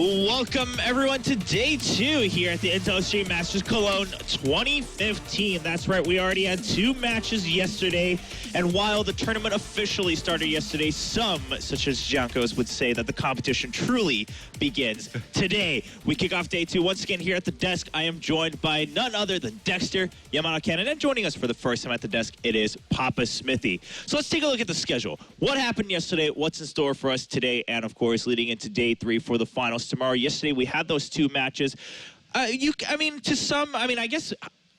Welcome everyone to day 2 here at the Intel Extreme Masters Cologne 2015. That's right, we already had 2 matches yesterday, and while the tournament officially started yesterday, some, such as Jankos, would say that the competition truly begins today. We kick off day 2 once again here at the desk. I am joined by none other than Dexter, Yamano Cannon, and joining us for the first time at the desk, it is Papa Smithy. So let's take a look at the schedule. What happened yesterday, what's in store for us today, and of course leading into day 3 for the finals tomorrow. Yesterday we had those 2 matches. I guess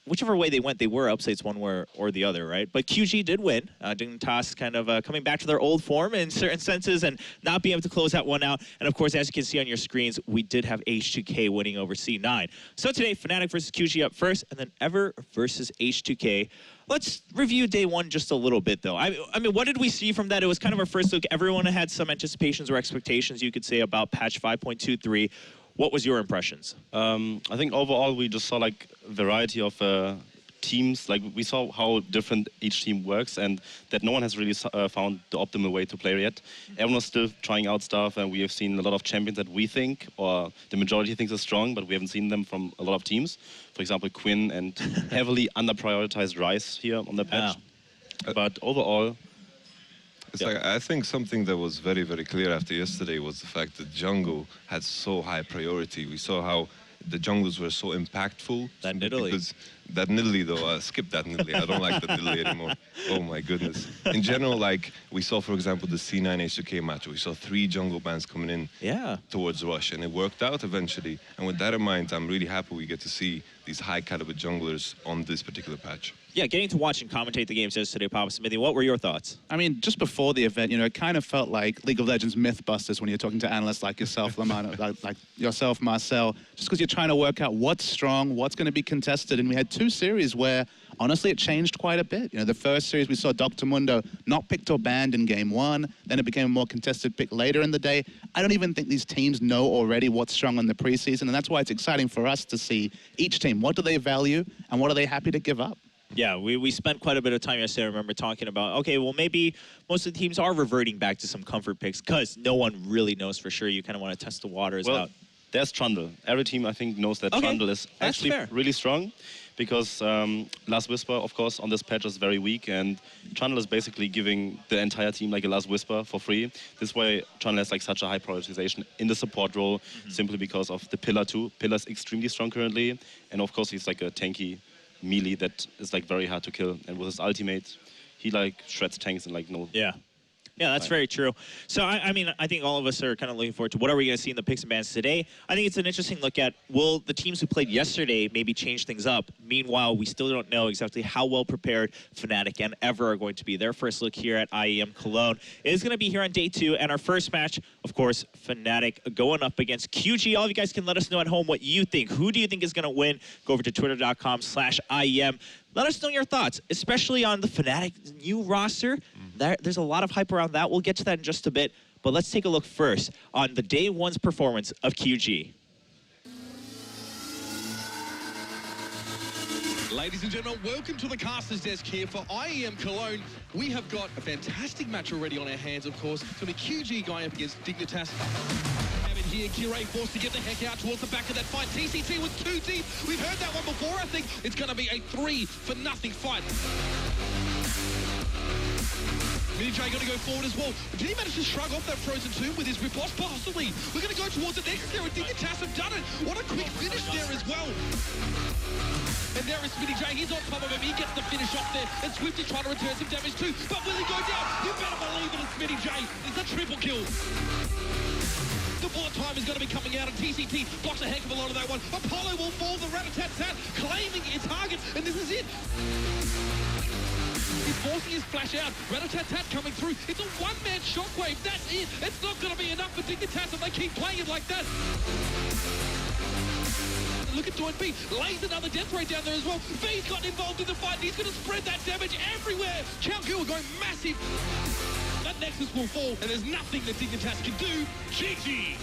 whichever way they went, they were upsets one way or the other, right? But QG did win. Dignitas kind of coming back to their old form in certain senses and not being able to close that one out. And of course, as you can see on your screens, we did have H2K winning over C9. So today, Fnatic versus QG up first, and then Ever versus H2K. Let's review day 1 just a little bit, though. I mean, what did we see from that? It was kind of our first look. Everyone had some anticipations or expectations, you could say, about patch 5.23. What was your impressions? I think overall we just saw like a variety of teams. Like we saw how different each team works, and that no one has really found the optimal way to play yet. Everyone was still trying out stuff, and we have seen a lot of champions that we think, or the majority thinks are strong, but we haven't seen them from a lot of teams. For example, Quinn and heavily under-prioritized Ryze here on the patch. But overall, it's like, I think something that was very, very clear after yesterday was the fact that jungle had so high priority. We saw how the junglers were so impactful. That Nidalee. Because that Nidalee, though, skip that Nidalee. I don't like that Nidalee anymore. Oh my goodness. In general, like, we saw, for example, the C9 H2K match. We saw 3 jungle bans coming in towards Rush, and it worked out eventually. And with that in mind, I'm really happy we get to see these high-caliber junglers on this particular patch. Yeah, getting to watch and commentate the games yesterday, Papa Smithy, what were your thoughts? I mean, just before the event, you know, it kind of felt like League of Legends Mythbusters when you're talking to analysts like yourself, Lamano, like yourself, Marcel, just because you're trying to work out what's strong, what's going to be contested. And we had 2 series where, honestly, it changed quite a bit. You know, the first series we saw Dr. Mundo not picked or banned in game 1, then it became a more contested pick later in the day. I don't even think these teams know already what's strong in the preseason, and that's why it's exciting for us to see each team. What do they value, and what are they happy to give up? Yeah, we spent quite a bit of time yesterday, I remember, talking about, okay, well, maybe most of the teams are reverting back to some comfort picks because no one really knows for sure. You kind of want to test the waters out. There's Trundle. Every team, I think, knows that Trundle is actually really strong because Last Whisper, of course, on this patch is very weak, and Trundle is basically giving the entire team like a Last Whisper for free. This way, Trundle has like such a high prioritization in the support role simply because of the Pillar too. Pillar is extremely strong currently, and of course, he's like a tanky melee that is like very hard to kill, and with his ultimate he like shreds tanks and like no. Yeah, that's very true. So, I mean, I think all of us are kind of looking forward to what are we going to see in the picks and bans today. I think it's an interesting look at, will the teams who played yesterday maybe change things up? Meanwhile, we still don't know exactly how well prepared Fnatic and Ever are going to be. Their first look here at IEM Cologne is going to be here on day 2. And our first match, of course, Fnatic going up against QG. All of you guys can let us know at home what you think. Who do you think is going to win? Go over to twitter.com/IEM. Let us know your thoughts, especially on the Fnatic new roster. There's a lot of hype around that. We'll get to that in just a bit. But let's take a look first on the day 1's performance of QG. Ladies and gentlemen, welcome to the caster's desk here for IEM Cologne. We have got a fantastic match already on our hands, of course. It's going to be QG going up against Dignitas. Here, Kirei forced to get the heck out towards the back of that fight. TCT was too deep. We've heard that one before. I think it's going to be a 3-for-0 fight. Mini J going to go forward as well. Did he manage to shrug off that Frozen Tomb with his riposte? Possibly. We're going to go towards the next there, and Dignitas have done it. What a quick finish there as well. And there is Mini J. He's on top of him. He gets the finish off there. And Swifty trying to return some damage too. But will he go down? You better believe it. It's Mini J. It's a triple kill. The bullet time is going to be coming out, and TCT blocks a heck of a lot of that one. Apollo will fall, the rat-a-tat-tat, claiming its target, and this is it. He's forcing his flash out. Rat-a-tat-tat coming through. It's a one-man shockwave. That's it. It's not going to be enough for Dignitas if they keep playing it like that. Look at Doin B. Lays another death ray down there as well. V's gotten involved in the fight, and he's going to spread that damage everywhere. Chaoku are going massive. That Nexus will fall, and there's nothing that Dignitas can do. GG!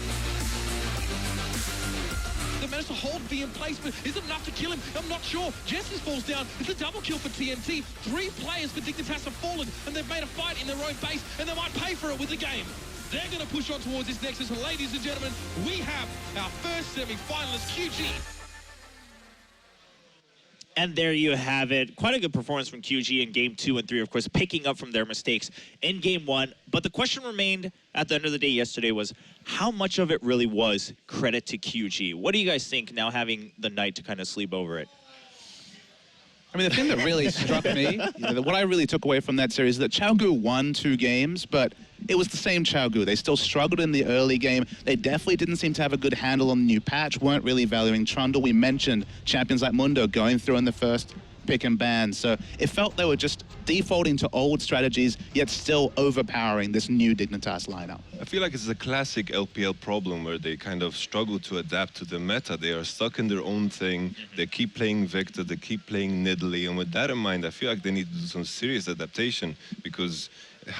They managed to hold V in place, but is it enough to kill him? I'm not sure. Justice falls down. It's a double kill for TNT. 3 players for Dignitas have fallen, and they've made a fight in their own base, and they might pay for it with the game. They're going to push on towards this Nexus. And ladies and gentlemen, we have our first semi-finalist, QG. And there you have it. Quite a good performance from QG in Game 2 and 3, of course, picking up from their mistakes in Game 1. But the question remained at the end of the day yesterday was, how much of it really was credit to QG? What do you guys think now having the night to kind of sleep over it? I mean, the thing that really struck me, what I really took away from that series is that Chaogu won 2 games, but it was the same Chaogu. They still struggled in the early game. They definitely didn't seem to have a good handle on the new patch, weren't really valuing Trundle. We mentioned champions like Mundo going through in the first pick and ban. So it felt they were just defaulting to old strategies, yet still overpowering this new Dignitas lineup. I feel like it's a classic LPL problem where they kind of struggle to adapt to the meta. They are stuck in their own thing. They keep playing Victor, they keep playing Nidalee. And with that in mind, I feel like they need to do some serious adaptation because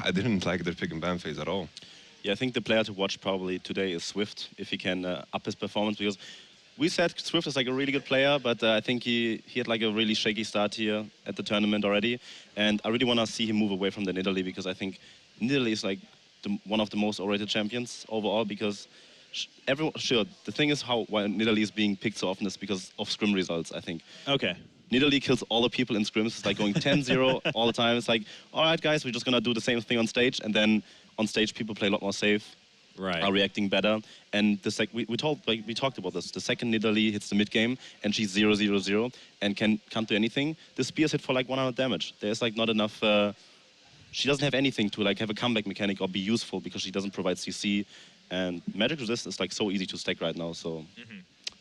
I didn't like their pick and ban phase at all. Yeah, I think the player to watch probably today is Swift, if he can up his performance, because we said Swift is like a really good player, but I think he had like a really shaky start here at the tournament already. And I really want to see him move away from the Nidalee, because I think Nidalee is like one of the most overrated champions overall, because the thing is why Nidalee is being picked so often is because of scrim results, I think. Okay. Nidalee kills all the people in scrims. It's like going 10-0 all the time. It's like, all right, guys, we're just going to do the same thing on stage. And then on stage, people play a lot more safe. Right. Are reacting better, and we talked about this. The second Nidalee hits the mid game, and she's 0-0-0 and can't do anything. The spears hit for like 100 damage. There's like not enough. She doesn't have anything to like have a comeback mechanic or be useful because she doesn't provide CC. And magic resist is like so easy to stack right now. So.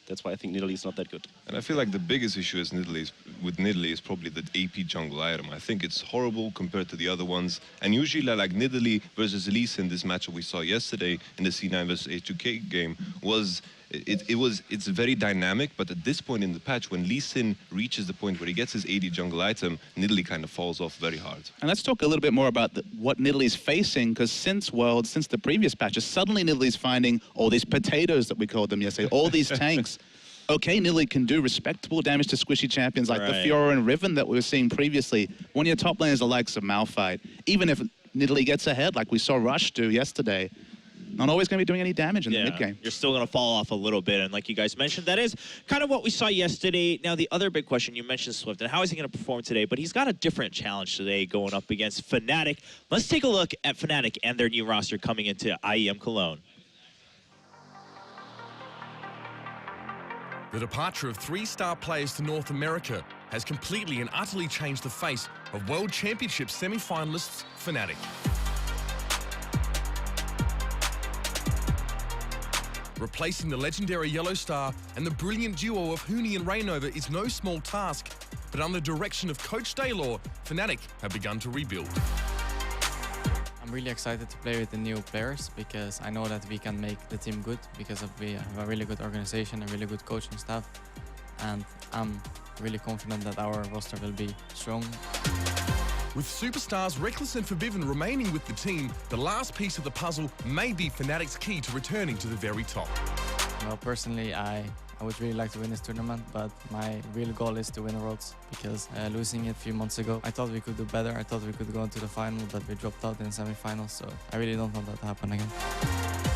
That's why I think Nidalee is not that good. And I feel like the biggest issue with Nidalee is probably the AP jungle item. I think it's horrible compared to the other ones. And usually like Nidalee versus Lee Sin, this matchup we saw yesterday in the C9 versus H2K game, it's very dynamic, but at this point in the patch, when Lee Sin reaches the point where he gets his AD jungle item, Nidalee kind of falls off very hard. And let's talk a little bit more about what Nidalee's facing, because since Worlds, since the previous patches, suddenly Nidalee's finding all these potatoes that we called them yesterday, all these tanks. Okay, Nidalee can do respectable damage to squishy champions like the Fiora and Riven that we were seeing previously. When your top laners are the likes of Malphite, even if Nidalee gets ahead like we saw Rush do yesterday, not always going to be doing any damage in the mid game. You're still going to fall off a little bit, and like you guys mentioned, that is kind of what we saw yesterday. Now, the other big question, you mentioned Swift, and how is he going to perform today? But he's got a different challenge today going up against Fnatic. Let's take a look at Fnatic and their new roster coming into IEM Cologne. The departure of 3-star players to North America has completely and utterly changed the face of World Championship semi-finalists Fnatic. Replacing the legendary Yellow Star and the brilliant duo of Huni and Rainova is no small task, but under the direction of Coach Daylor, Fnatic have begun to rebuild. I'm really excited to play with the new players because I know that we can make the team good because we have a really good organization, a really good coaching staff, and I'm really confident that our roster will be strong. With superstars Reckless and Forbidden remaining with the team, the last piece of the puzzle may be Fnatic's key to returning to the very top. Well, personally, I would really like to win this tournament, but my real goal is to win Worlds because losing it a few months ago, I thought we could do better. I thought we could go into the final, but we dropped out in semi-finals, so I really don't want that to happen again.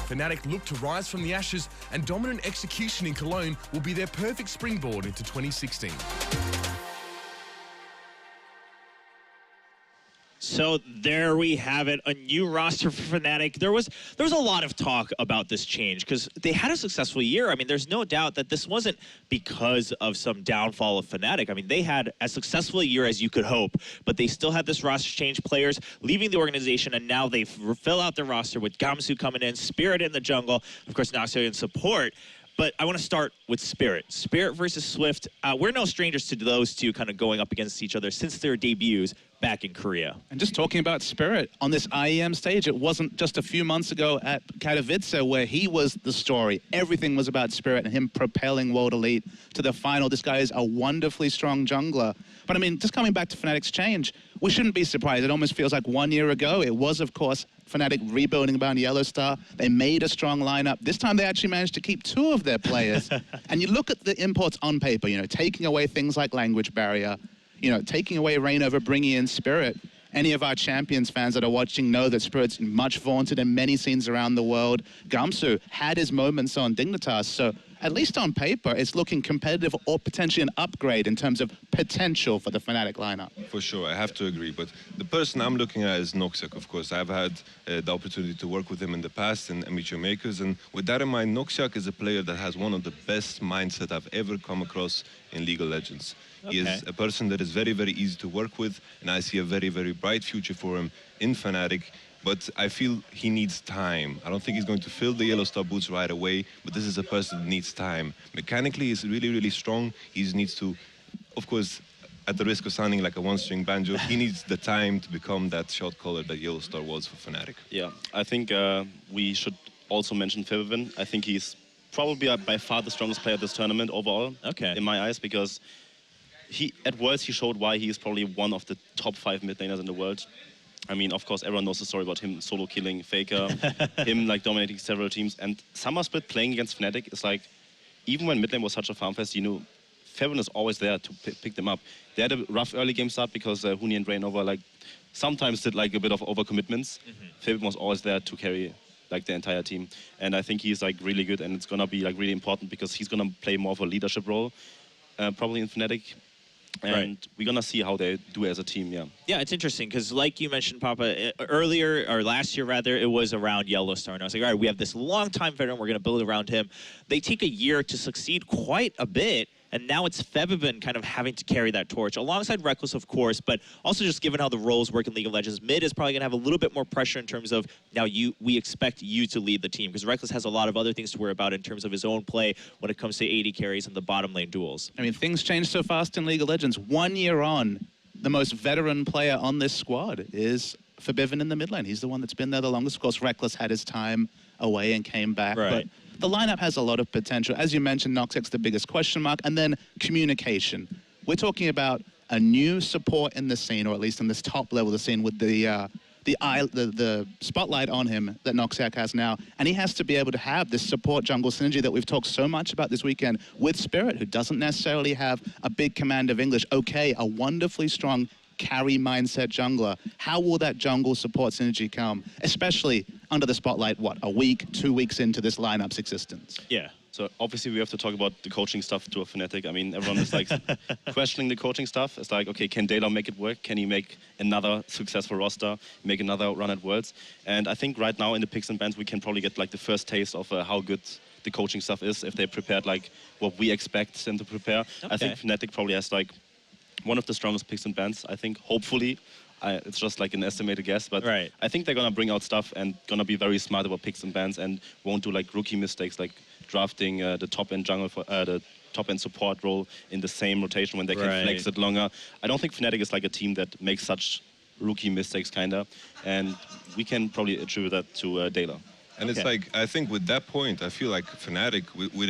Fnatic look to rise from the ashes, and dominant execution in Cologne will be their perfect springboard into 2016. So there we have it, a new roster for Fnatic. There was a lot of talk about this change because they had a successful year. I mean, there's no doubt that this wasn't because of some downfall of Fnatic. I mean, they had as successful a year as you could hope, but they still had this roster change, players leaving the organization, and now they fill out their roster with Gamsu coming in, Spirit in the jungle, of course, Noxio in support. But I want to start with Spirit. Spirit versus Swift. We're no strangers to those two kind of going up against each other since their debuts back in Korea. And just talking about Spirit, on this IEM stage, it wasn't just a few months ago at Katowice where he was the story. Everything was about Spirit and him propelling World Elite to the final. This guy is a wonderfully strong jungler. But I mean, just coming back to Fnatic's change, we shouldn't be surprised. It almost feels like 1 year ago. It was, of course, Fnatic rebuilding around Yellow Star. They made a strong lineup. This time they actually managed to keep 2 of their players. And you look at the imports on paper, you know, taking away things like language barrier, you know, taking away Rainova, bringing in Spirit. any of our Champions fans that are watching know that Spirit's much vaunted in many scenes around the world. Gamsu had his moments on Dignitas, so at least on paper, it's looking competitive or potentially an upgrade in terms of potential for the Fnatic lineup. For sure, I have to agree. But the person I'm looking at is Noxiak, of course. I've had the opportunity to work with him in the past in Amateur Makers. And with that in mind, Noxiak is a player that has one of the best mindset I've ever come across in League of Legends. Okay. He is a person that is very, very easy to work with. And I see a very, very bright future for him in Fnatic. But I feel he needs time. I don't think he's going to fill the Yellow Star boots right away, but this is a person that needs time. Mechanically, he's really, really strong. He needs to, of course, at the risk of sounding like a one-string banjo, he needs the time to become that shot caller that Yellow Star was for Fnatic. Yeah, I think we should also mention Fevivin. I think he's probably by far the strongest player at this tournament overall, in my eyes, because at Worlds he showed why he is probably one of the top 5 mid laners in the world. I mean, of course, everyone knows the story about him solo killing Faker, him like dominating several teams. And Summer Split playing against Fnatic is like, even when mid lane was such a farm fest, you know, Fevin is always there to pick them up. They had a rough early game start because Huni and Rainover like sometimes did like a bit of overcommitments. Fevin was always there to carry like the entire team. And I think he's like really good, and it's gonna be like really important because he's gonna play more of a leadership role, probably in Fnatic. And we're gonna see how they do as a team, Yeah, it's interesting because, like you mentioned, Papa, earlier or last year rather, it was around Yellow Star, and I was like, all right, we have this long-time veteran, we're gonna build around him. They take a year to succeed quite a bit, and now it's Fevivin kind of having to carry that torch, alongside Reckless, of course, but also just given how the roles work in League of Legends, mid is probably gonna have a little bit more pressure in terms of, now we expect you to lead the team, because Reckless has a lot of other things to worry about in terms of his own play when it comes to AD carries and the bottom lane duels. I mean, things change so fast in League of Legends. 1 year on, the most veteran player on this squad is Fevivin in the mid lane. He's the one that's been there the longest. Of course, Reckless had his time away and came back. But the lineup has a lot of potential. As you mentioned, Noxiak's the biggest question mark. And then communication. We're talking about a new support in the scene, or at least in this top level of the scene, with the spotlight on him that Noxiak has now. And he has to be able to have this support jungle synergy that we've talked so much about this weekend with Spirit, who doesn't necessarily have a big command of English. Okay, a wonderfully strong carry mindset jungler. How will that jungle support synergy come, especially under the spotlight, what, a week, 2 weeks into this lineup's existence? Yeah. So obviously we have to talk about the coaching stuff to a Fnatic. I mean, everyone is like questioning the coaching stuff. It's like, okay, can Daylor make it work? Can he make another successful roster, make another run at Worlds? And I think right now in the picks and bans, we can probably get like the first taste of how good the coaching stuff is, if they prepared like what we expect them to prepare. I think Fnatic probably has like one of the strongest picks and bans, I think, hopefully. It's just like an estimated guess, but I think they're gonna bring out stuff and gonna be very smart about picks and bans and won't do like rookie mistakes like drafting the top-end jungle for the top-end support role in the same rotation when they can flex it longer. I don't think Fnatic is like a team that makes such rookie mistakes, kinda, and we can probably attribute that to Daylor. And it's like, I think with that point, I feel like Fnatic, with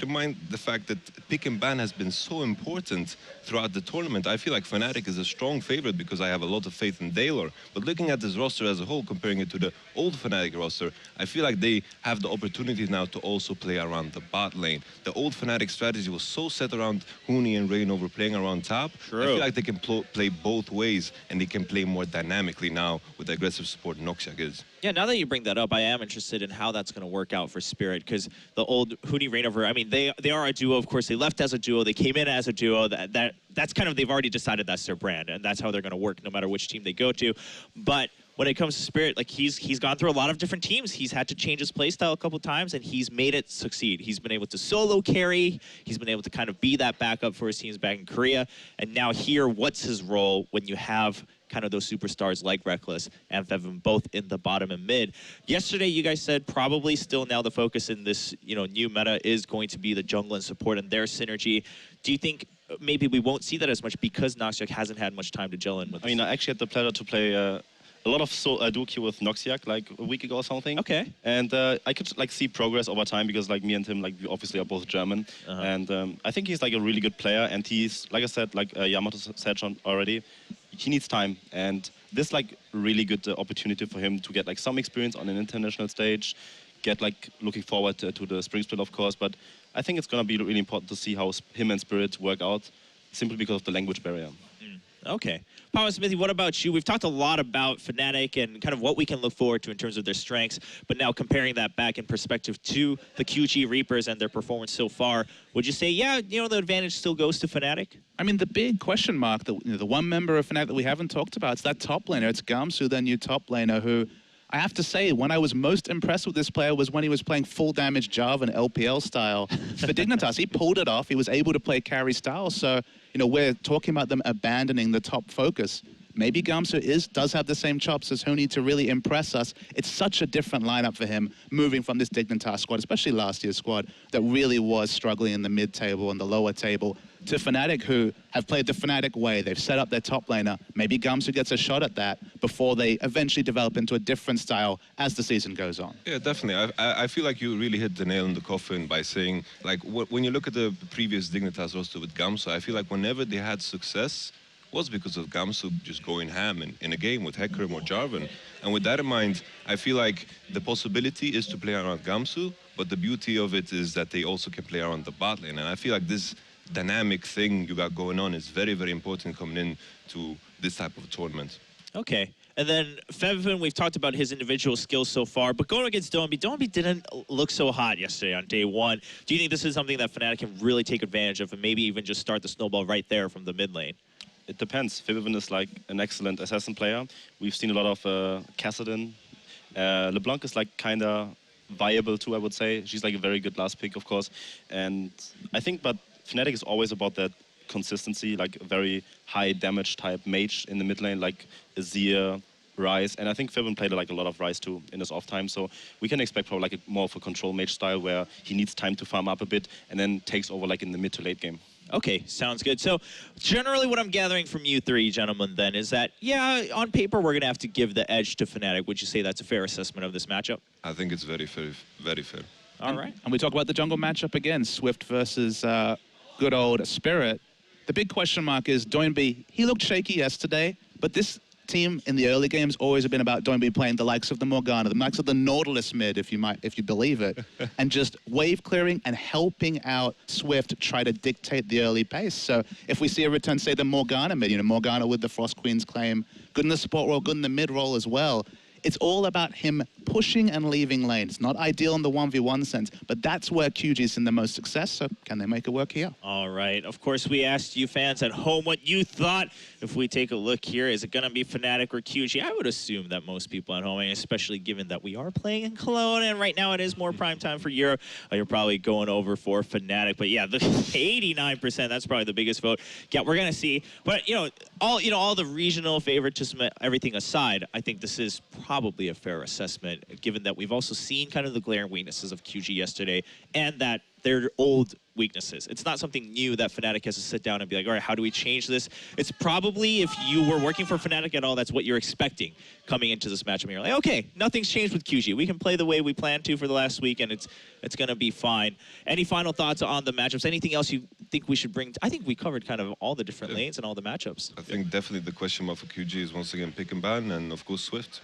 in mind the fact that pick and ban has been so important throughout the tournament, I feel like Fnatic is a strong favorite because I have a lot of faith in Daylor. But looking at this roster as a whole, comparing it to the old Fnatic roster, I feel like they have the opportunity now to also play around the bot lane. The old Fnatic strategy was so set around Huni and Rainover playing around top. I feel like they can play both ways, and they can play more dynamically now with the aggressive support Noxiak is. Yeah, now that you bring that up, I am interested in how that's going to work out for Spirit, because the old Huni Rainover, I mean, they are a duo, of course. They left as a duo. They came in as a duo. That's kind of, they've already decided that's their brand, and that's how they're going to work no matter which team they go to. But when it comes to Spirit, like he's gone through a lot of different teams. He's had to change his playstyle a couple times, and he's made it succeed. He's been able to solo carry. He's been able to kind of be that backup for his teams back in Korea. And now here, what's his role when you have kind of those superstars like Reckless and Fevin both in the bottom and mid? Yesterday, you guys said probably still now the focus in this new meta is going to be the jungle and support and their synergy. Do you think maybe we won't see that as much because Noxiak hasn't had much time to gel in with I mean, I actually had the pleasure to play a lot of duo queue with Noxiak like a week ago or something. Okay. And I could like see progress over time because like me and him, like we obviously are both German. And I think he's like a really good player, and he's, like I said, like Yamato said already, he needs time, and this like really good opportunity for him to get like some experience on an international stage, get like looking forward to the spring split, of course. But I think it's gonna be really important to see how him and Spirit work out, simply because of the language barrier. Okay. Papa Smithy, what about you? We've talked a lot about Fnatic and kind of what we can look forward to in terms of their strengths, but now comparing that back in perspective to the QG Reapers and their performance so far, would you say, yeah, you know, the advantage still goes to Fnatic? I mean, the big question mark, the one member of Fnatic that we haven't talked about, it's that top laner. It's Gamsu, their new top laner, who I have to say, when I was most impressed with this player was when he was playing full damage Java and LPL style for Dignitas. He pulled it off. He was able to play carry style. So, you know, we're talking about them abandoning the top focus. Maybe Gamsu does have the same chops as Huni to really impress us. It's such a different lineup for him, moving from this Dignitas squad, especially last year's squad, that really was struggling in the mid-table and the lower table, to Fnatic, who have played the Fnatic way. They've set up their top laner. Maybe Gamsu gets a shot at that before they eventually develop into a different style as the season goes on. Yeah, definitely. I feel like you really hit the nail in the coffin by saying, like, when you look at the previous Dignitas roster with Gamsu, I feel like whenever they had success, was because of Gamsu just going ham in a game with Hecarim or Jarvan. And with that in mind, I feel like the possibility is to play around Gamsu, but the beauty of it is that they also can play around the bot lane. And I feel like this dynamic thing you got going on is very, very important coming in to this type of tournament. Okay. And then Fevin, we've talked about his individual skills so far, but going against Doinby didn't look so hot yesterday on day one. Do you think this is something that Fnatic can really take advantage of and maybe even just start the snowball right there from the mid lane? It depends. Fevin is like an excellent assassin player. We've seen a lot of Kassadin. LeBlanc is like kind of viable too, I would say. She's like a very good last pick, of course. And I think, but Fnatic is always about that consistency, like a very high damage type mage in the mid lane, like Azir, Ryze. And I think Fevin played like a lot of Ryze too in his off time. So we can expect probably like more of a control mage style where he needs time to farm up a bit and then takes over like in the mid to late game. Okay, sounds good. So generally what I'm gathering from you three gentlemen then is that, yeah, on paper we're going to have to give the edge to Fnatic. Would you say that's a fair assessment of this matchup? I think it's very fair, very fair. All right. And we talk about the jungle matchup again, Swift versus good old Spirit. The big question mark is Doinby. He looked shaky yesterday, but this team in the early games always have been about Doinby playing the likes of the Morgana, the likes of the Nautilus mid, if you believe it, and just wave clearing and helping out Swift try to dictate the early pace. So if we see a return, say the Morgana mid, you know, Morgana with the Frost Queen's claim, good in the support role, good in the mid role as well. It's all about him pushing and leaving lane. It's not ideal in the 1v1 sense, but that's where QG's in the most success, so can they make it work here? All right. Of course, we asked you fans at home what you thought. If we take a look here, is it going to be Fnatic or QG? I would assume that most people at home, and especially given that we are playing in Cologne, and right now it is more prime time for Europe, you're probably going over for Fnatic. But yeah, the 89%, that's probably the biggest vote. Yeah, we're going to see. But, all the regional favoritism, everything aside, I think this is probably a fair assessment, given that we've also seen kind of the glaring weaknesses of QG yesterday, and that they're old weaknesses. It's not something new that Fnatic has to sit down and be like, all right, how do we change this? It's probably, if you were working for Fnatic at all, that's what you're expecting coming into this matchup. And you're like, okay, nothing's changed with QG. We can play the way we planned to for the last week, and it's going to be fine. Any final thoughts on the matchups? Anything else you think we should bring? I think we covered kind of all the different lanes and all the matchups. I think definitely the question mark for QG is once again pick and ban, and of course Swift.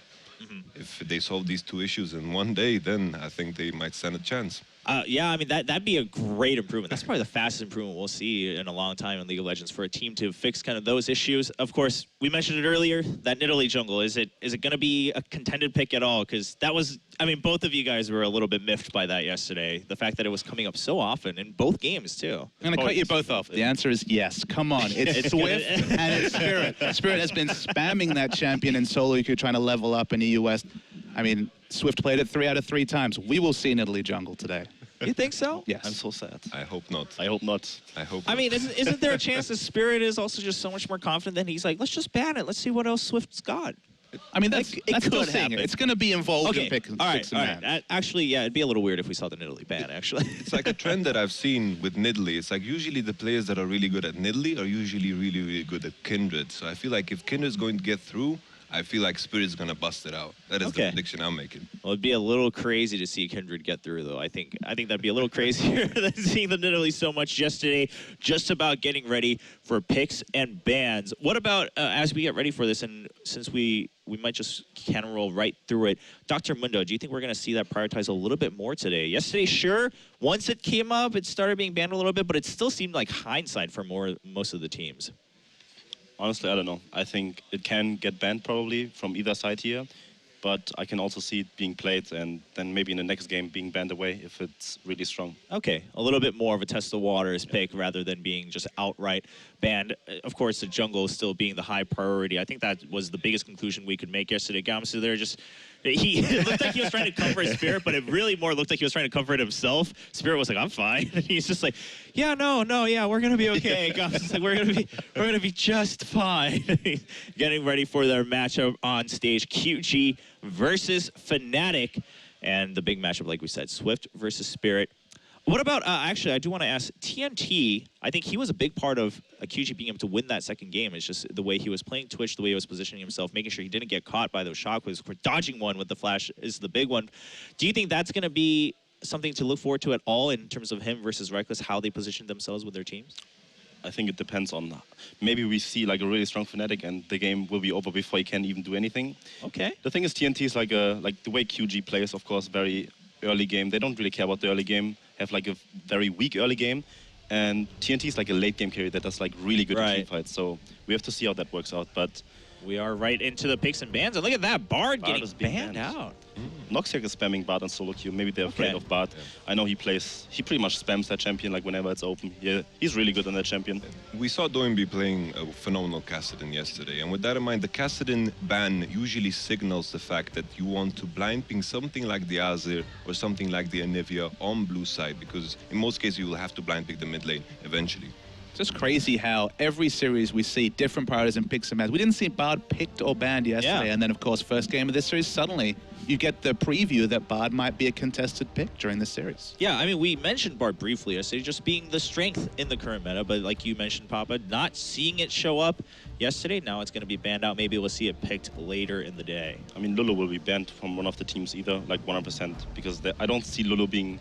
If they solve these two issues in one day, then I think they might stand a chance. Yeah, I mean, that'd be a great improvement. That's probably the fastest improvement we'll see in a long time in League of Legends for a team to fix kind of those issues. Of course, we mentioned it earlier, that Nidalee jungle. Is it going to be a contended pick at all? Because that was, I mean, both of you guys were a little bit miffed by that yesterday. The fact that it was coming up so often in both games, too. I'm going to cut you both off. The answer is yes. Come on. It's Swift and it's Spirit. Spirit has been spamming that champion in solo queue, trying to level up in EU West. I mean, Swift played it 3 out of 3 times. We will see Nidalee jungle today. You think so? Yes. I'm so sad. I hope not. I hope not. I hope I not. mean, isn't there a chance that Spirit is also just so much more confident that he's like, let's just ban it. Let's see what else Swift's got. I mean, that's could happen. It's going to be involved in picks and bans. Actually, yeah, it'd be a little weird if we saw the Nidalee ban, actually. It's like a trend that I've seen with Nidalee. It's like usually the players that are really good at Nidalee are usually really, really good at Kindred. So I feel like if Kindred's going to get through, I feel like Spirit's going to bust it out. That is the prediction I'm making. Well, it'd be a little crazy to see Kindred get through, though. I think that'd be a little crazier than seeing the Nidalee so much yesterday, just about getting ready for picks and bans. What about, as we get ready for this, and since we might just can roll right through it, Dr. Mundo, do you think we're going to see that prioritized a little bit more today? Yesterday, sure, once it came up, it started being banned a little bit, but it still seemed like hindsight for most of the teams. Honestly, I don't know. I think it can get banned probably from either side here, but I can also see it being played and then maybe in the next game being banned away if it's really strong. Okay, a little bit more of a test the waters pick rather than being just outright banned. Of course, the jungle still being the high priority. I think that was the biggest conclusion we could make yesterday. Gamsu there just, it looked like he was trying to comfort Spirit, but it really more looked like he was trying to comfort himself. Spirit was like, I'm fine. And he's just like, yeah, yeah, we're gonna be okay. Gamsu's like, we're gonna be just fine. Getting ready for their matchup on stage, QG versus Fnatic. And the big matchup, like we said, Swift versus Spirit. What about, actually, I do want to ask, TNT, I think he was a big part of QG being able to win that second game. It's just the way he was playing Twitch, the way he was positioning himself, making sure he didn't get caught by those shockwaves. Dodging one with the flash is the big one. Do you think that's going to be something to look forward to at all in terms of him versus Reckless, how they position themselves with their teams? I think it depends on, maybe we see like a really strong Fnatic and the game will be over before he can even do anything. Okay. The thing is TNT is like the way QG plays, of course, very early game. They don't really care about the early game, have like a very weak early game. And TNT is like a late game carry that does like really good in team fights. So we have to see how that works out. But we are right into the picks and bans. And look at that, Bard getting banned out. Noxiac is spamming Bard on solo queue. Maybe they're afraid of Bard. Yeah. I know he pretty much spams that champion like whenever it's open. Yeah, he's really good on that champion. We saw Doinby playing a phenomenal Kassadin yesterday. And with that in mind, the Kassadin ban usually signals the fact that you want to blind ping something like the Azir or something like the Anivia on blue side, because in most cases you will have to blind pick the mid lane eventually. It's just crazy how every series we see different priorities and picks and bans. We didn't see Bard picked or banned yesterday, and then of course first game of this series, suddenly you get the preview that Bard might be a contested pick during the series. Yeah, I mean, we mentioned Bard briefly yesterday, just being the strength in the current meta, but like you mentioned, Papa, not seeing it show up yesterday, now it's going to be banned out. Maybe we'll see it picked later in the day. I mean, Lulu will be banned from one of the teams either, like 100%, because I don't see Lulu being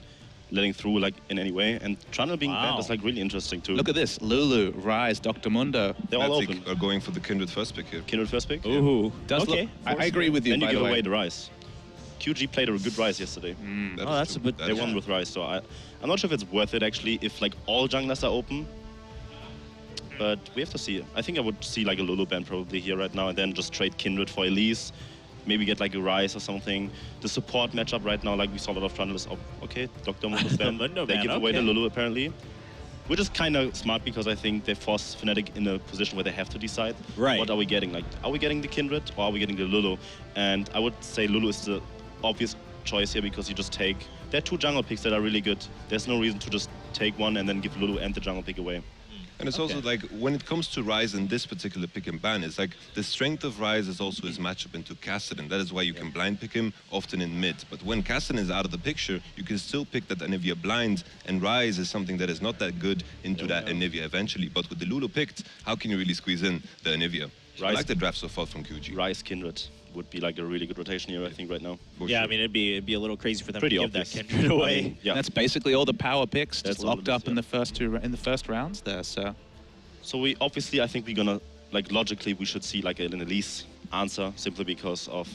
letting through like in any way, and Trundle being banned is like really interesting too. Look at this, Lulu, Ryze, Dr. Mundo. They're all open. Are going for the Kindred first pick here. Kindred first pick? Ooh. Does okay. Look, I agree with you, then by you the give way. away the Ryze. QG played a good Ryze yesterday. That's a bit... They won with Ryze, so I'm not sure if it's worth it actually, if like all junglers are open. But we have to see. I think I would see like a Lulu ban probably here right now, and then just trade Kindred for Elise. Maybe get like a Ryze or something. The support matchup right now, like we saw a lot of Trundles. Okay, Dr. Mundo's ban. They give away the Lulu apparently. Which is kind of smart because I think they force Fnatic in a position where they have to decide. Right. What are we getting? Like, are we getting the Kindred or are we getting the Lulu? And I would say Lulu is the obvious choice here because you just take... There are two jungle picks that are really good. There's no reason to just take one and then give Lulu and the jungle pick away. And it's also like, when it comes to Ryze in this particular pick and ban, it's like the strength of Ryze is also his matchup into Kassadin. That is why you can blind pick him often in mid. But when Kassadin is out of the picture, you can still pick that Anivia blind, and Ryze is something that is not that good into that Anivia eventually. But with the Lulu picked, how can you really squeeze in the Anivia? I like the draft so far from QG. Ryze Kindred would be like a really good rotation here, I think, right now. I mean, it'd be a little crazy for them to give that Kindred away. I mean, yeah. That's basically all the power picks just locked up in the first rounds there. So we obviously, I think we're gonna, like logically, we should see like an Elise answer simply because of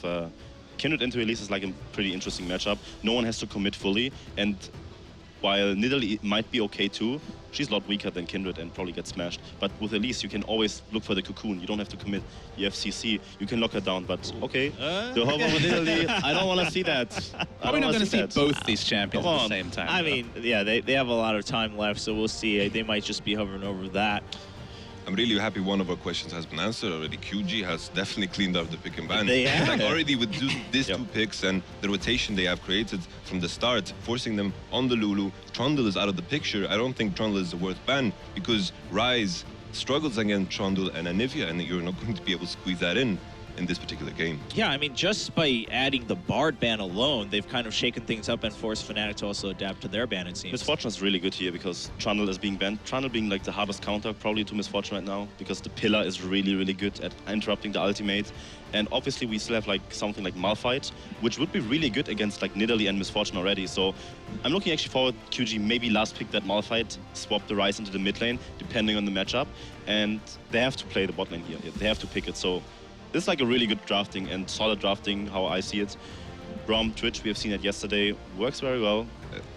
Kindred into Elise is like a pretty interesting matchup. No one has to commit fully, and while Nidalee might be okay too, she's a lot weaker than Kindred and probably gets smashed. But with Elise, you can always look for the cocoon. You don't have to commit. You have CC, you can lock her down, but okay. The hover with Nidalee, I don't want to see that. Probably not going to see both these champions at the same time. I mean, yeah, they have a lot of time left, so we'll see. They might just be hovering over that. I'm really happy one of our questions has been answered already. QG has definitely cleaned up the pick and ban. They have. Like already with these two picks and the rotation they have created from the start, forcing them on the Lulu. Trundle is out of the picture. I don't think Trundle is a worth ban because Ryze struggles against Trundle and Anivia, and you're not going to be able to squeeze that in this particular game. Yeah, I mean, just by adding the Bard ban alone, they've kind of shaken things up and forced Fnatic to also adapt to their ban, it seems. Misfortune is really good here because Trundle is being banned. Trundle being like the hardest counter probably to Misfortune right now because the pillar is really, really good at interrupting the ultimate. And obviously we still have like something like Malphite, which would be really good against like Nidalee and Misfortune already. So I'm looking actually forward QG maybe last pick that Malphite, swap the Ryze into the mid lane, depending on the matchup. And they have to play the bot lane here. They have to pick it. So this is like a really good drafting and solid drafting, how I see it. From Twitch, we have seen it yesterday, works very well.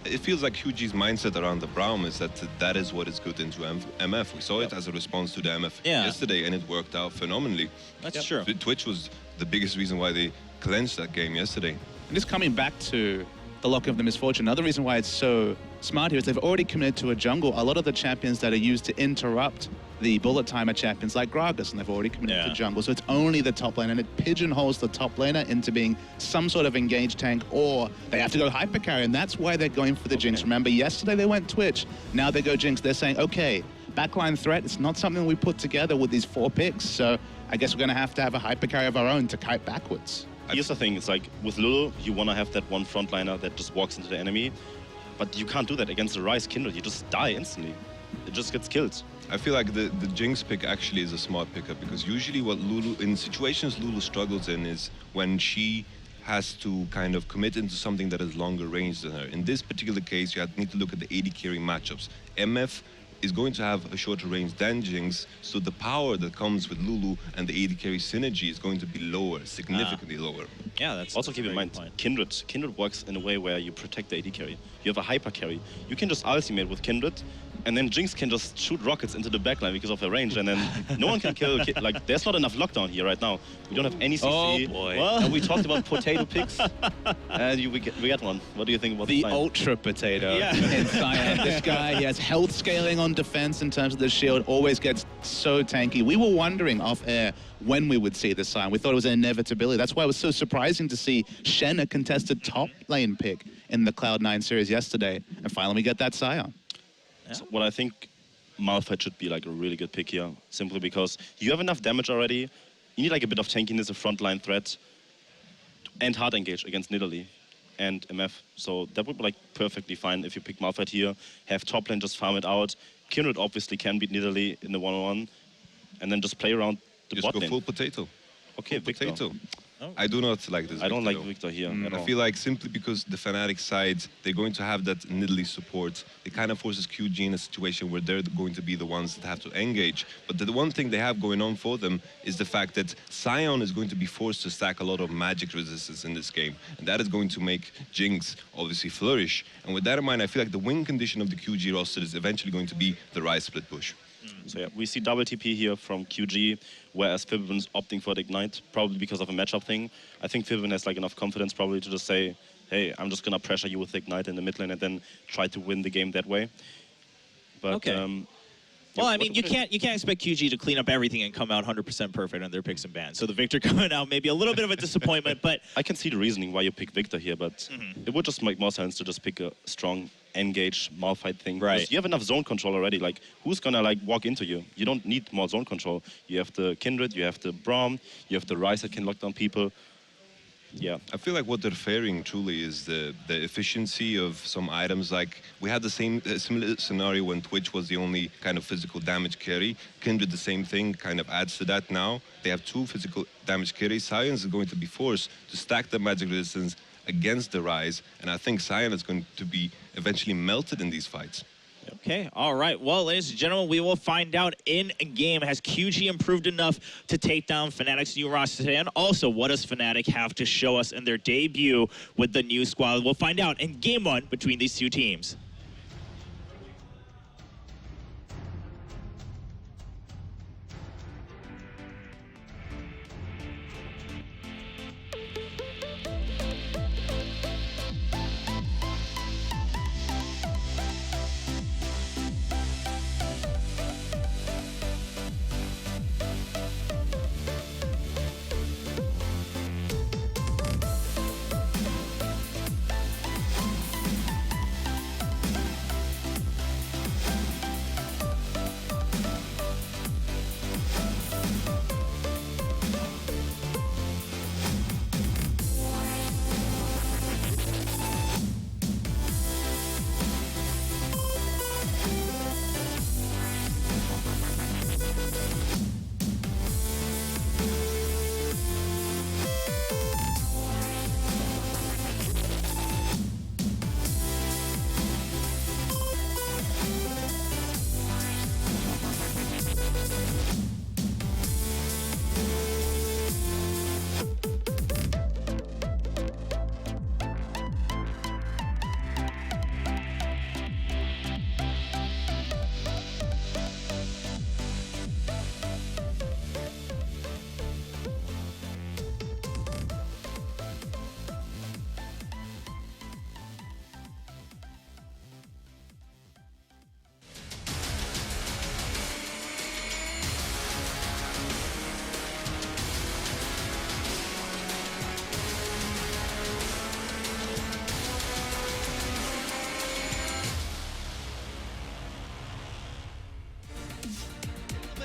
it feels like QG's mindset around the Braum is that that is what is good into MF. We saw it as a response to the MF yesterday, and it worked out phenomenally. That's true. Twitch was the biggest reason why they clenched that game yesterday. And just coming back to the Lock of the Misfortune, another reason why it's so smart here is they've already committed to a jungle. A lot of the champions that are used to interrupt the bullet timer champions like Gragas, and they've already committed to jungle. So it's only the top lane, and it pigeonholes the top laner into being some sort of engaged tank, or they have to go hyper carry, and that's why they're going for the Jinx. Remember, yesterday they went Twitch, now they go Jinx. They're saying, okay, backline threat, it's not something we put together with these 4 picks, so I guess we're going to have a hyper carry of our own to kite backwards. Here's the thing, it's like with Lulu, you want to have that one frontliner that just walks into the enemy, but you can't do that against the Ryze Kindred. You just die instantly. It just gets killed. I feel like the Jinx pick actually is a smart pickup, because usually what Lulu, in situations Lulu struggles in, is when she has to kind of commit into something that is longer range than her. In this particular case, you need to look at the AD carry matchups. MF is going to have a shorter range than Jinx, so the power that comes with Lulu and the AD carry synergy is going to be lower, significantly lower. Yeah, that's also keep in mind, Kindred works in a way where you protect the AD carry. You have a hyper carry. You can just ultimate with Kindred, and then Jinx can just shoot rockets into the backline because of her range, and then no one can kill. Like, there's not enough lockdown here right now. We don't have any CC. Oh boy! And we talked about potato picks, and we get one. What do you think about the ultra potato? Yeah. In Cyan, this guy, he has health scaling on defense in terms of the shield. Always gets so tanky. We were wondering off air when we would see this Cyan. We thought it was an inevitability. That's why it was so surprising to see Shen a contested top lane pick in the Cloud9 series yesterday, and finally we get that Cyan. So what I think Malphite should be like a really good pick here, simply because you have enough damage already. You need like a bit of tankiness, a frontline threat, and hard engage against Nidalee and MF. So that would be like perfectly fine if you pick Malphite here, have top lane just farm it out. Kindred obviously can beat Nidalee in the 1-on-1, and then just play around the bot lane. Just go full potato. Okay, full Victor. potato. I do not like this. I don't like Victor here at all. I feel like simply because the Fnatic side, they're going to have that Nidalee support, it kind of forces QG in a situation where they're going to be the ones that have to engage. But the one thing they have going on for them is the fact that Sion is going to be forced to stack a lot of magic resistance in this game. And that is going to make Jinx obviously flourish. And with that in mind, I feel like the win condition of the QG roster is eventually going to be the Ryze split push. So yeah, we see double TP here from QG, whereas Fibben's opting for the Ignite, probably because of a matchup thing. I think Fibben has like enough confidence probably to just say, hey, I'm just gonna pressure you with the Ignite in the mid lane and then try to win the game that way. But okay. Well, I mean, you can't expect QG to clean up everything and come out 100% perfect on their picks and bans. So the Victor coming out maybe a little bit of a disappointment, but I can see the reasoning why you pick Victor here, but it would just make more sense to just pick a strong engage Malphite thing. Right. You have enough zone control already. Like, who's gonna like walk into you? You don't need more zone control. You have the Kindred, you have the Braum, you have the Ryze that can lock down people. Yeah. I feel like what they're fearing truly is the efficiency of some items. Like, we had the similar scenario when Twitch was the only kind of physical damage carry. Kindred, the same thing, kind of adds to that now. They have 2 physical damage carries. Science is going to be forced to stack the magic resistance against the Ryze, and I think Sion is going to be eventually melted in these fights. Okay, all right. Well, ladies and gentlemen, we will find out in game. Has QG improved enough to take down Fnatic's new roster today? And also, what does Fnatic have to show us in their debut with the new squad? We'll find out in game 1 between these two teams.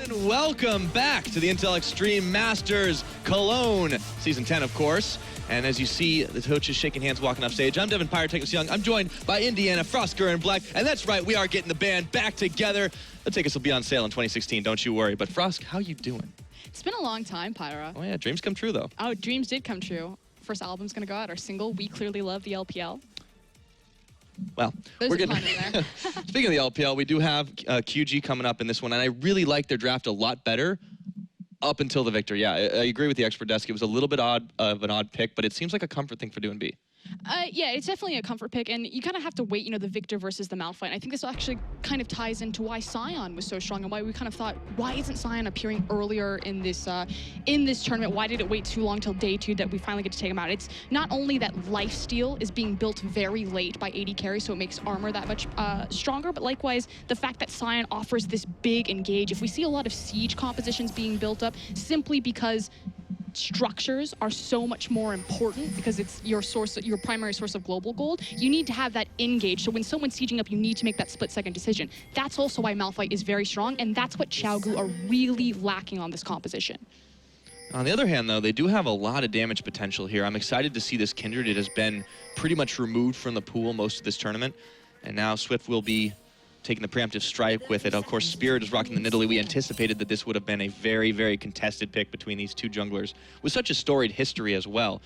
And welcome back to the Intel Extreme Masters Cologne, Season 10, of course. And as you see, the coaches shaking hands walking off stage. I'm Devin Pyrotechnics Young. I'm joined by Indiana, Frosker, and Black. And that's right, we are getting the band back together. The tickets will be on sale in 2016, don't you worry. But Frosk, how you doing? It's been a long time, Pyra. Oh yeah, dreams come true, though. Oh, dreams did come true. First album's gonna go out, our single, We Clearly Love the LPL. Well, There's we're a getting. pun in there. Speaking of the LPL, we do have QG coming up in this one, and I really like their draft a lot better up until the victor. Yeah, I agree with the expert desk. It was a little bit of an odd pick, but it seems like a comfort thing for doing B. Yeah, it's definitely a comfort pick, and you kind of have to wait, the Victor versus the Mal fight. And I think this actually kind of ties into why Sion was so strong and why we kind of thought, why isn't Sion appearing earlier in this tournament? Why did it wait too long till day 2 that we finally get to take him out? It's not only that lifesteal is being built very late by AD carry, so it makes armor that much stronger, but likewise, the fact that Sion offers this big engage. If we see a lot of siege compositions being built up simply because structures are so much more important because it's your primary source of global gold, you need to have that engage. So when someone's sieging up, you need to make that split-second decision. That's also why Malphite is very strong, and that's what Xiaogu are really lacking on this composition. On the other hand, though, they do have a lot of damage potential here. I'm excited to see this Kindred. It has been pretty much removed from the pool most of this tournament, and now Swift will be taking the preemptive strike with it. Of course, Spirit is rocking the Nidalee. We anticipated that this would have been a very, very contested pick between these two junglers with such a storied history as well.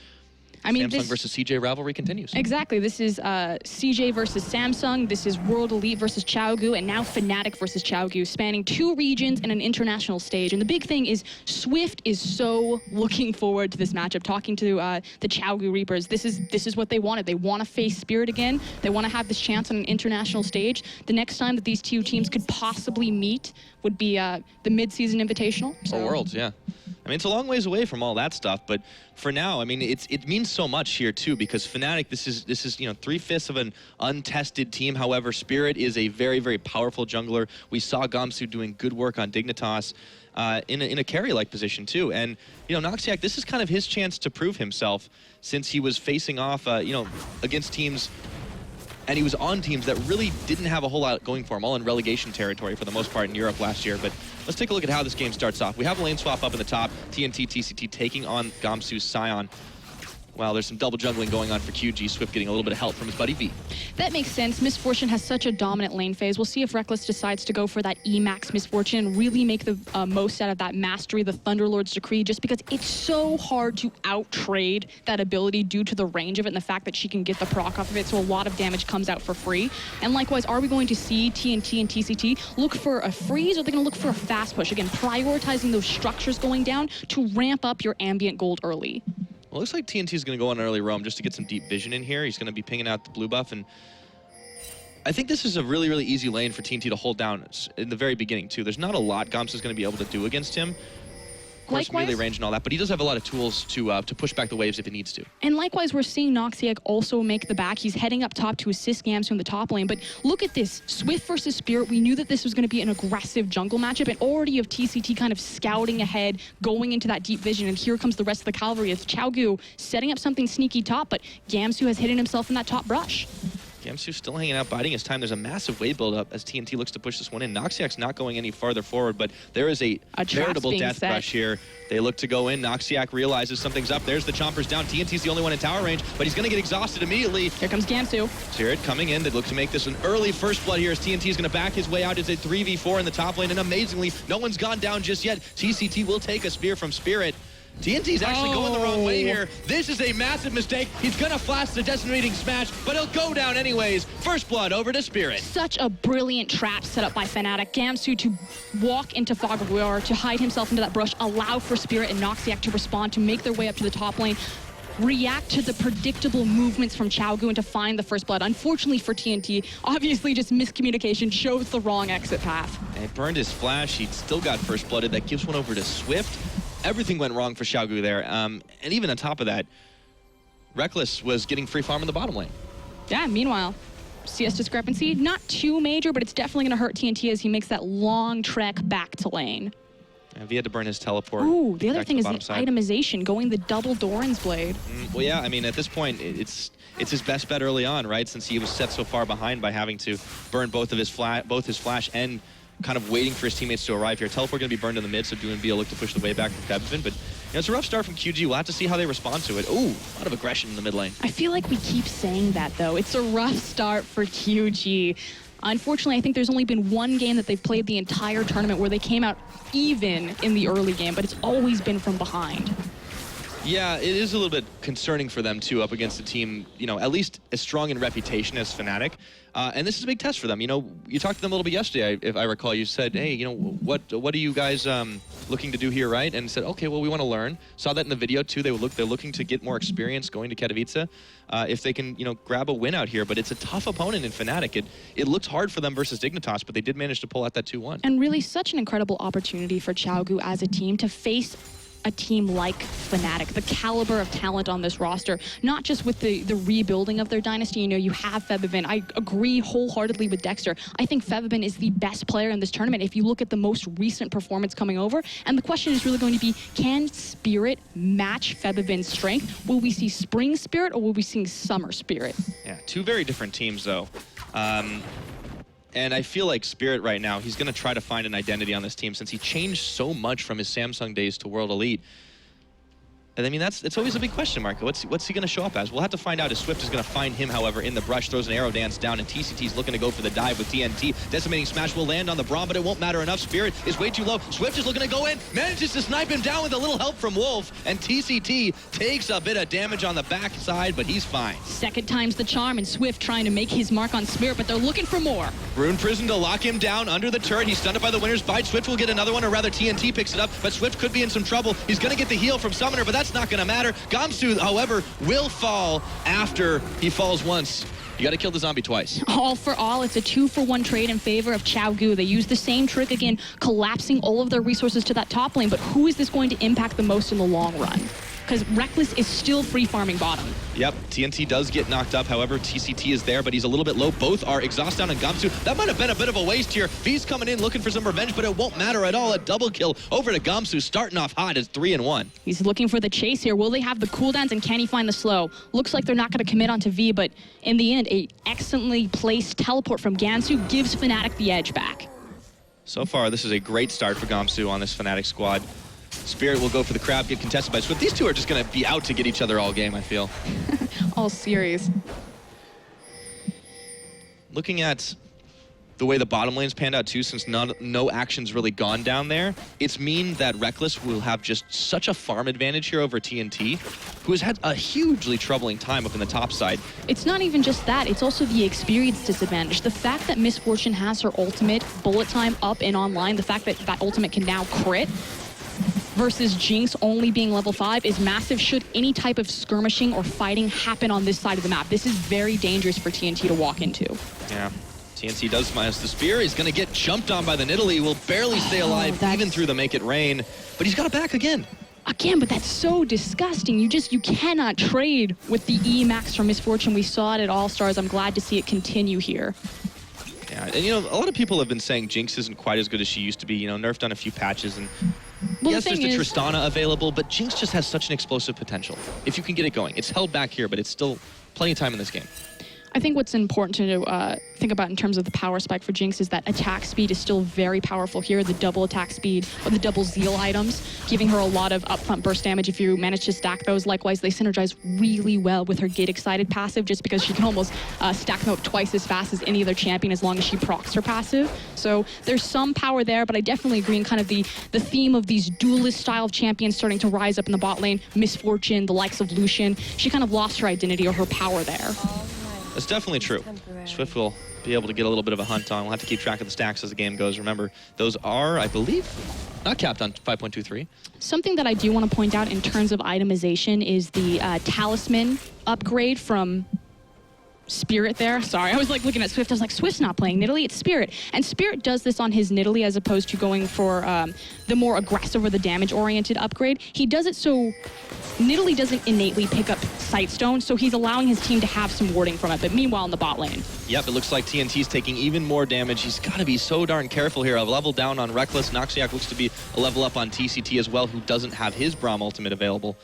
I mean, Samsung versus CJ rivalry continues. Exactly. This is CJ versus Samsung. This is World Elite versus Xiaogu, and now Fnatic versus Xiaogu, spanning 2 regions and an international stage. And the big thing is Swift is so looking forward to this matchup. Talking to the Xiaogu Reapers, this is what they wanted. They want to face Spirit again. They want to have this chance on an international stage. The next time that these two teams could possibly meet would be the mid-season invitational. So. Or Worlds, yeah. I mean, it's a long ways away from all that stuff, but for now, I mean, it means so much here too, because Fnatic, this is 3/5 of an untested team. However, Spirit is a very, very powerful jungler. We saw Gamsu doing good work on Dignitas in a carry-like position too, and Noxiac, this is kind of his chance to prove himself since he was facing off, against teams. And he was on teams that really didn't have a whole lot going for him, all in relegation territory for the most part in Europe last year. But let's take a look at how this game starts off. We have a lane swap up in the top, TNT, TCT taking on Gamsu's Sion. Well, there's some double jungling going on for QG. Swift getting a little bit of help from his buddy V. That makes sense. Misfortune has such a dominant lane phase. We'll see if Reckless decides to go for that Emax Misfortune and really make the most out of that mastery, the Thunderlord's Decree, just because it's so hard to out-trade that ability due to the range of it and the fact that she can get the proc off of it, so a lot of damage comes out for free. And likewise, are we going to see TNT and TCT look for a freeze, or are they going to look for a fast push? Again, prioritizing those structures going down to ramp up your ambient gold early. Well, it looks like TNT is going to go on an early roam just to get some deep vision in here. He's going to be pinging out the blue buff, and I think this is a really, really easy lane for TNT to hold down in the very beginning, too. There's not a lot Gamsu is going to be able to do against him. Of course, melee range and all that, but he does have a lot of tools to push back the waves if he needs to. And likewise, we're seeing Noxiac also make the back. He's heading up top to assist Gamsu in the top lane, but look at this. Swift versus Spirit, we knew that this was going to be an aggressive jungle matchup, and already of TCT kind of scouting ahead, going into that deep vision, and here comes the rest of the cavalry. It's Xiaogu setting up something sneaky top, but Gamsu has hidden himself in that top brush. Gamsu's still hanging out, biding his time. There's a massive wave buildup as TNT looks to push this one in. Noxiac's not going any farther forward, but there is a veritable death rush here. They look to go in. Noxiac realizes something's up. There's the chompers down. TNT's the only one in tower range, but he's going to get exhausted immediately. Here comes Gamsu. Spirit coming in. They look to make this an early first blood here as TNT's going to back his way out. It's a 3v4 in the top lane, and amazingly, no one's gone down just yet. TCT will take a spear from Spirit. TNT's actually going the wrong way here. This is a massive mistake. He's gonna flash the decimating smash, but he'll go down anyways. First blood over to Spirit. Such a brilliant trap set up by Fnatic. Gamsu to walk into Fog of War, to hide himself into that brush, allow for Spirit and Noxiac to respond, to make their way up to the top lane, react to the predictable movements from Xiaogu and to find the first blood. Unfortunately for TNT, obviously just miscommunication, chose the wrong exit path. And it burned his flash. He still got first blooded. That gives one over to Swift. Everything went wrong for Xiaogu there. And even on top of that, Reckless was getting free farm in the bottom lane. Yeah, meanwhile, CS discrepancy, not too major, but it's definitely going to hurt TNT as he makes that long trek back to lane. And he had to burn his teleport. Ooh, the other thing is the side. itemization, going the double Doran's Blade. Well, yeah, I mean, at this point, it's his best bet early on, right? Since he was set so far behind by having to burn both his flash and kind of waiting for his teammates to arrive here. Teleport going to be burned in the mid, so DoinB will look to push the way back from Febvin. But it's a rough start from QG. We'll have to see how they respond to it. Ooh, a lot of aggression in the mid lane. I feel like we keep saying that, though. It's a rough start for QG. Unfortunately, I think there's only been one game that they've played the entire tournament where they came out even in the early game, but it's always been from behind. Yeah, it is a little bit concerning for them, too, up against a team, you know, at least as strong in reputation as Fnatic. And this is a big test for them. You know, you talked to them a little bit yesterday, if I recall. You said, hey, you know, what are you guys looking to do here, right? And said, okay, well, we want to learn. Saw that in the video, too. They're looking to get more experience going to Katowice. If they can, you know, grab a win out here. But it's a tough opponent in Fnatic. It looked hard for them versus Dignitas, but they did manage to pull out that 2-1. And really such an incredible opportunity for ChiaoGu as a team to face a team like Fnatic, the caliber of talent on this roster, not just with the rebuilding of their dynasty. You know, you have Febvin. I agree wholeheartedly with Dexter. I think Febvin is the best player in this tournament if you look at the most recent performance coming over. And the question is really going to be, can Spirit match Febvin's strength? Will we see Spring Spirit or will we see Summer Spirit? Yeah, two very different teams, though. And I feel like Spirit right now, he's going to try to find an identity on this team since he changed so much from his Samsung days to World Elite. And I mean, it's always a big question mark. What's he going to show up as? We'll have to find out if Swift is going to find him, however, in the brush, throws an arrow dance down, and TCT's looking to go for the dive with TNT. Decimating Smash will land on the Braum, but it won't matter enough. Spirit is way too low. Swift is looking to go in, manages to snipe him down with a little help from Wolf, and TCT takes a bit of damage on the backside, but he's fine. Second time's the charm, and Swift trying to make his mark on Spirit, but they're looking for more. Rune Prison to lock him down under the turret. He's stunned by the winner's bite. Swift will get another one, or rather TNT picks it up, but Swift could be in some trouble. He's going to get the heal from Summoner, but that's not going to matter. Gamsu, however, will fall after he falls once. You got to kill the zombie twice. All for all, it's a 2-for-1 trade in favor of ChiaoGu. They use the same trick again, collapsing all of their resources to that top lane, but who is this going to impact the most in the long run? Because Reckless is still free farming bottom. Yep, TNT does get knocked up. However, TCT is there, but he's a little bit low. Both are Exhaust Down and Gamsu. That might have been a bit of a waste here. V's coming in looking for some revenge, but it won't matter at all. A double kill over to Gamsu, starting off hot as 3-1. He's looking for the chase here. Will they have the cooldowns and can he find the slow? Looks like they're not going to commit onto V, but in the end, a excellently placed teleport from Gansu gives Fnatic the edge back. So far, this is a great start for Gamsu on this Fnatic squad. Spirit will go for the crab, get contested by Swift. These two are just going to be out to get each other all game, I feel. All series. Looking at the way the bottom lane's panned out too, since no action's really gone down there, it's mean that Reckless will have just such a farm advantage here over TNT, who has had a hugely troubling time up in the top side. It's not even just that, it's also the experience disadvantage. The fact that Miss Fortune has her ultimate bullet time up and online, the fact that that ultimate can now crit, versus Jinx only being level 5 is massive should any type of skirmishing or fighting happen on this side of the map. This is very dangerous for TNT to walk into. Yeah, TNT does minus the spear. He's going to get jumped on by the Nidalee. Will barely stay alive even through the Make It Rain, but he's got it back again. Again, but that's so disgusting. You cannot trade with the E max from Miss Fortune. We saw it at All-Stars. I'm glad to see it continue here. Yeah, and you know, a lot of people have been saying Jinx isn't quite as good as she used to be. You know, nerfed on a few patches, and well, yes, there's the Tristana available, but Jinx just has such an explosive potential. If you can get it going, it's held back here, but it's still plenty of time in this game. I think what's important to think about in terms of the power spike for Jinx is that attack speed is still very powerful here. The double attack speed or the double Zeal items, giving her a lot of upfront burst damage if you manage to stack those. Likewise, they synergize really well with her Get Excited passive just because she can almost stack them up twice as fast as any other champion as long as she procs her passive. So there's some power there, but I definitely agree in kind of the theme of these duelist style of champions starting to rise up in the bot lane. Miss Fortune, the likes of Lucian, she kind of lost her identity or her power there. That's definitely true. Swift will be able to get a little bit of a hunt on. We'll have to keep track of the stacks as the game goes. Remember, those are, I believe, not capped on 5.23. Something that I do want to point out in terms of itemization is the talisman upgrade from Spirit there. Sorry, I was like looking at Swift. I was like, Swift's not playing Nidalee, it's Spirit. And Spirit does this on his Nidalee as opposed to going for the more aggressive or the damage-oriented upgrade. He does it so Nidalee doesn't innately pick up Sightstone, so he's allowing his team to have some warding from it. But meanwhile, in the bot lane. Yep, it looks like TNT's taking even more damage. He's got to be so darn careful here. A level down on Reckless. Noxiac looks to be a level up on TCT as well, who doesn't have his Braum ultimate available.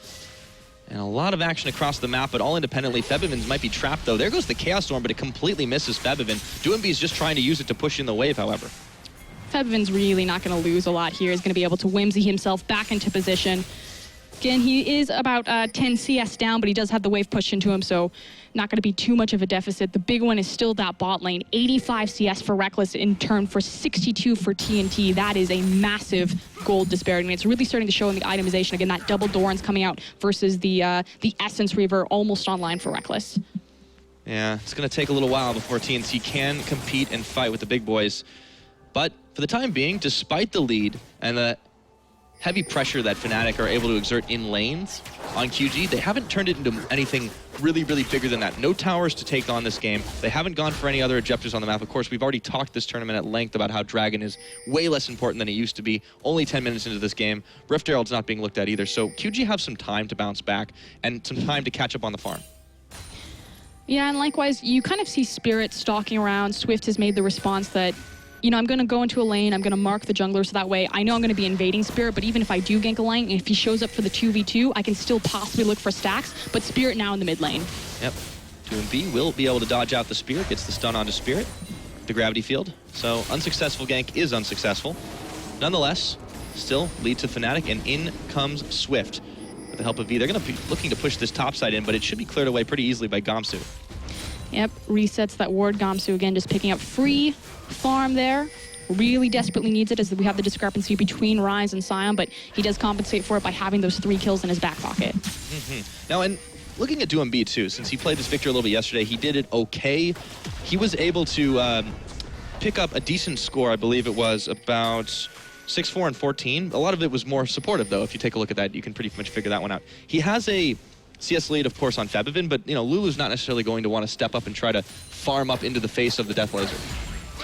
And a lot of action across the map, but all independently. Febvin might be trapped, though. There goes the Chaos Storm, but it completely misses Febvin. DoinB is just trying to use it to push in the wave, however. Febiven's really not going to lose a lot here. He's going to be able to whimsy himself back into position. Again, he is about 10 CS down, but he does have the wave pushed into him, so not going to be too much of a deficit. The big one is still that bot lane. 85 CS for Reckless in turn for 62 for TNT. That is a massive gold disparity, and it's really starting to show in the itemization. Again, that double Doran's coming out versus the Essence Reaver almost online for Reckless. Yeah, it's going to take a little while before TNT can compete and fight with the big boys. But for the time being, despite the lead and the heavy pressure that Fnatic are able to exert in lanes on QG, they haven't turned it into anything really, really bigger than that. No towers to take on this game. They haven't gone for any other objectives on the map. Of course, we've already talked this tournament at length about how Dragon is way less important than it used to be. Only 10 minutes into this game. Rift Herald's not being looked at either. So QG have some time to bounce back and some time to catch up on the farm. Yeah, and likewise, you kind of see Spirit stalking around. Swift has made the response that, you know, I'm going to go into a lane, I'm going to mark the jungler so that way I know I'm going to be invading Spirit, but even if I do gank a lane, and if he shows up for the 2v2, I can still possibly look for stacks, but Spirit now in the mid lane. Yep. DoomB will be able to dodge out the Spirit, gets the stun onto Spirit, the gravity field. So unsuccessful gank is unsuccessful. Nonetheless, still lead to Fnatic, and in comes Swift. With the help of V, they're going to be looking to push this top side in, but it should be cleared away pretty easily by Gamsu. Yep, resets that ward. Gamsu again just picking up free farm there. Really desperately needs it as we have the discrepancy between Ryze and Sion, but he does compensate for it by having those 3 kills in his back pocket. Now, and looking at DoomB too, since he played this Victor a little bit yesterday, he did it okay. He was able to pick up a decent score. I believe it was about 6-4 and 14. A lot of it was more supportive, though. If you take a look at that, you can pretty much figure that one out. He has a CS lead, of course, on Febiven, but, you know, Lulu's not necessarily going to want to step up and try to farm up into the face of the Death Laser.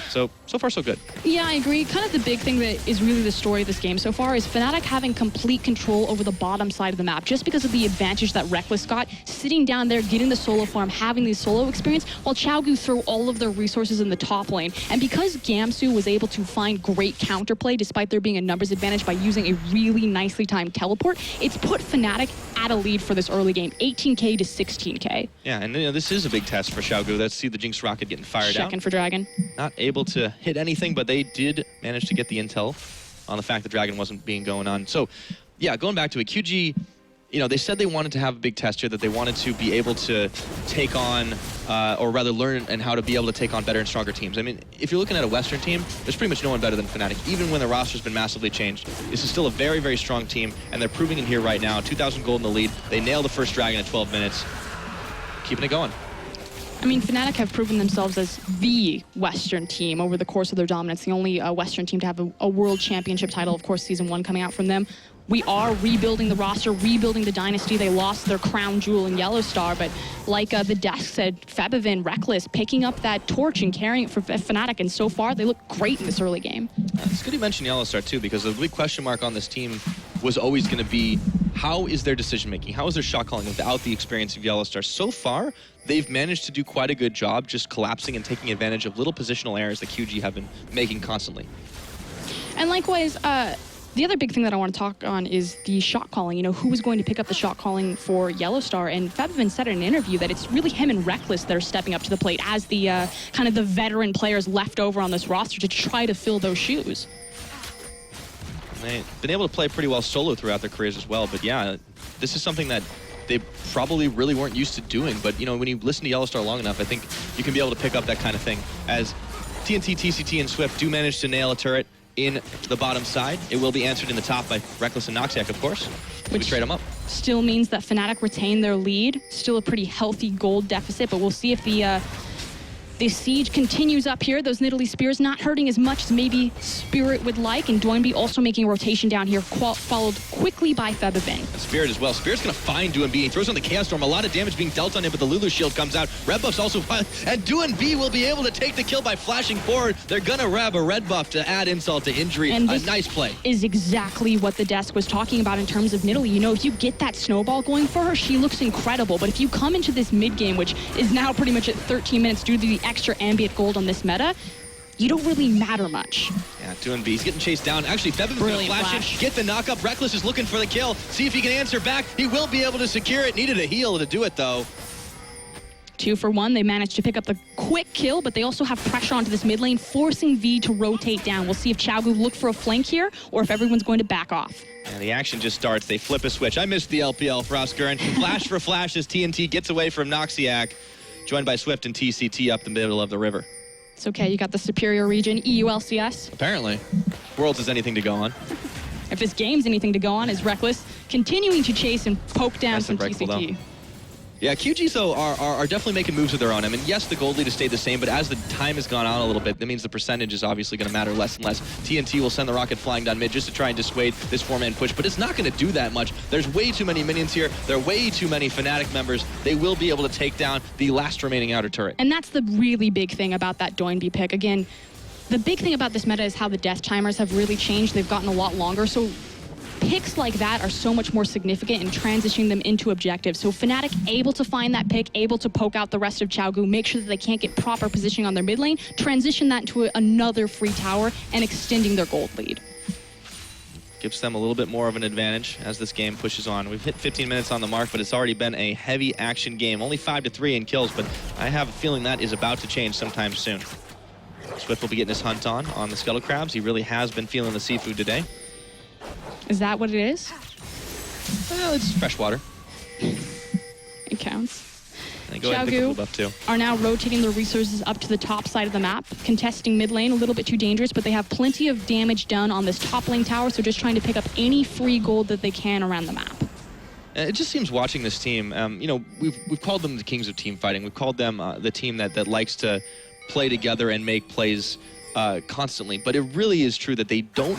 So far, so good. Yeah, I agree. Kind of the big thing that is really the story of this game so far is Fnatic having complete control over the bottom side of the map just because of the advantage that Reckless got, sitting down there, getting the solo farm, having the solo experience, while Xiaogu threw all of their resources in the top lane. And because Gamsu was able to find great counterplay despite there being a numbers advantage by using a really nicely timed teleport, it's put Fnatic at a lead for this early game, 18k to 16k. Yeah, and, you know, this is a big test for Xiaogu. Let's see the Jinx Rocket getting fired out. Checking for Dragon. Not able to hit anything, but they did manage to get the intel on the fact that Dragon wasn't being going on. So, yeah, going back to it, QG, you know, they said they wanted to have a big test here, that they wanted to be able to take on, or rather learn and how to be able to take on better and stronger teams. I mean, if you're looking at a Western team, there's pretty much no one better than Fnatic, even when the roster's been massively changed. This is still a very, very strong team, and they're proving it here right now. 2,000 gold in the lead. They nailed the first Dragon in 12 minutes. Keeping it going. I mean, Fnatic have proven themselves as the Western team over the course of their dominance, the only Western team to have a World Championship title, of course, Season 1 coming out from them. We are rebuilding the roster, rebuilding the dynasty. They lost their crown jewel in Yellowstar, but like the desk said, Febiven, Reckless, picking up that torch and carrying it for Fnatic, and so far, they look great in this early game. It's good you mentioned Yellowstar, too, because the big question mark on this team was always going to be, how is their decision-making? How is their shot calling without the experience of Yellowstar? So far, they've managed to do quite a good job just collapsing and taking advantage of little positional errors that QG have been making constantly. And likewise, the other big thing that I want to talk on is the shot calling. You know, who was going to pick up the shot calling for Yellowstar? And Febiven said in an interview that it's really him and Reckless that are stepping up to the plate as the kind of the veteran players left over on this roster to try to fill those shoes. They've been able to play pretty well solo throughout their careers as well. But yeah, this is something that they probably really weren't used to doing. But, you know, when you listen to Yellowstar long enough, I think you can be able to pick up that kind of thing. As TNT, TCT, and Swift do manage to nail a turret in the bottom side. It will be answered in the top by Reckless and Noxiac, of course. We trade them up. Still means that Fnatic retain their lead. Still a pretty healthy gold deficit, but we'll see if the siege continues up here. Those Nidalee Spears not hurting as much as maybe Spirit would like, and DoomB also making a rotation down here, followed quickly by Febiven. And Spirit as well. Spirit's going to find DoomB. He throws on the Chaos Storm. A lot of damage being dealt on him, but the Lulu shield comes out. Red buff's also fine, and DoomB will be able to take the kill by flashing forward. They're going to grab a red buff to add insult to injury. And a nice play. Is exactly what the desk was talking about in terms of Nidalee. You know, if you get that snowball going for her, she looks incredible. But if you come into this mid game, which is now pretty much at 13 minutes due to the extra ambient gold on this meta, you don't really matter much. Yeah, DoomB, he's getting chased down. Actually, Febiven's going to flash it, get the knock-up. Reckless is looking for the kill. See if he can answer back. He will be able to secure it. Needed a heal to do it, though. 2-for-1. They managed to pick up the quick kill, but they also have pressure onto this mid lane, forcing V to rotate down. We'll see if Xiaogu look for a flank here, or if everyone's going to back off. And the action just starts. They flip a switch. I missed the LPL for Oscar, and flash for flash as TNT gets away from Noxiac, joined by Swift and TCT up the middle of the river. It's okay, you got the superior region, EULCS. Apparently. Worlds is anything to go on. If this game's anything to go on, is Reckless continuing to chase and poke down some TCT. Though. Yeah, QGs, though, are definitely making moves of their own. I mean, yes, the gold lead has stayed the same, but as the time has gone on a little bit, that means the percentage is obviously going to matter less and less. TNT will send the rocket flying down mid just to try and dissuade this 4-man push, but it's not going to do that much. There's way too many minions here. There are way too many Fnatic members. They will be able to take down the last remaining outer turret. And that's the really big thing about that Doinby pick. Again, the big thing about this meta is how the death timers have really changed. They've gotten a lot longer, so picks like that are so much more significant in transitioning them into objectives. So Fnatic able to find that pick, able to poke out the rest of Xiaogu, make sure that they can't get proper positioning on their mid lane, transition that into another free tower, and extending their gold lead. Gives them a little bit more of an advantage as this game pushes on. We've hit 15 minutes on the mark, but it's already been a heavy action game. Only 5-3 in kills, but I have a feeling that is about to change sometime soon. Swift will be getting his hunt on the Scuttle Crabs. He really has been feeling the seafood today. Is that what it is? Well, it's fresh water. It counts. Go ahead and pick a buff too. Are now rotating their resources up to the top side of the map, contesting mid lane, a little bit too dangerous, but they have plenty of damage done on this top lane tower, so just trying to pick up any free gold that they can around the map. It just seems watching this team, you know, we've called them the kings of team fighting. We've called them the team that likes to play together and make plays constantly, but it really is true that they don't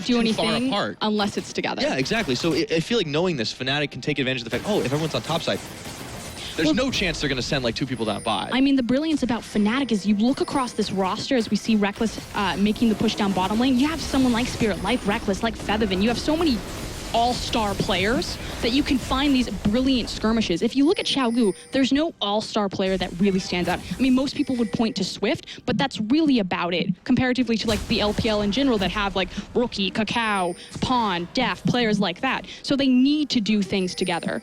do anything unless it's together. Yeah, exactly. So I feel like knowing this, Fnatic can take advantage of the fact, oh, if everyone's on top side, there's no chance they're going to send like 2 people down by. I mean, the brilliance about Fnatic is you look across this roster as we see Reckless making the push down bottom lane. You have someone like Spirit, like Reckless, like Feathervin. You have so many all-star players that you can find these brilliant skirmishes. If you look at Xiaogu, there's no all-star player that really stands out. I mean, most people would point to Swift, but that's really about it, comparatively to like the LPL in general that have like Rookie, Kakao, Pawn, Def, players like that. So they need to do things together.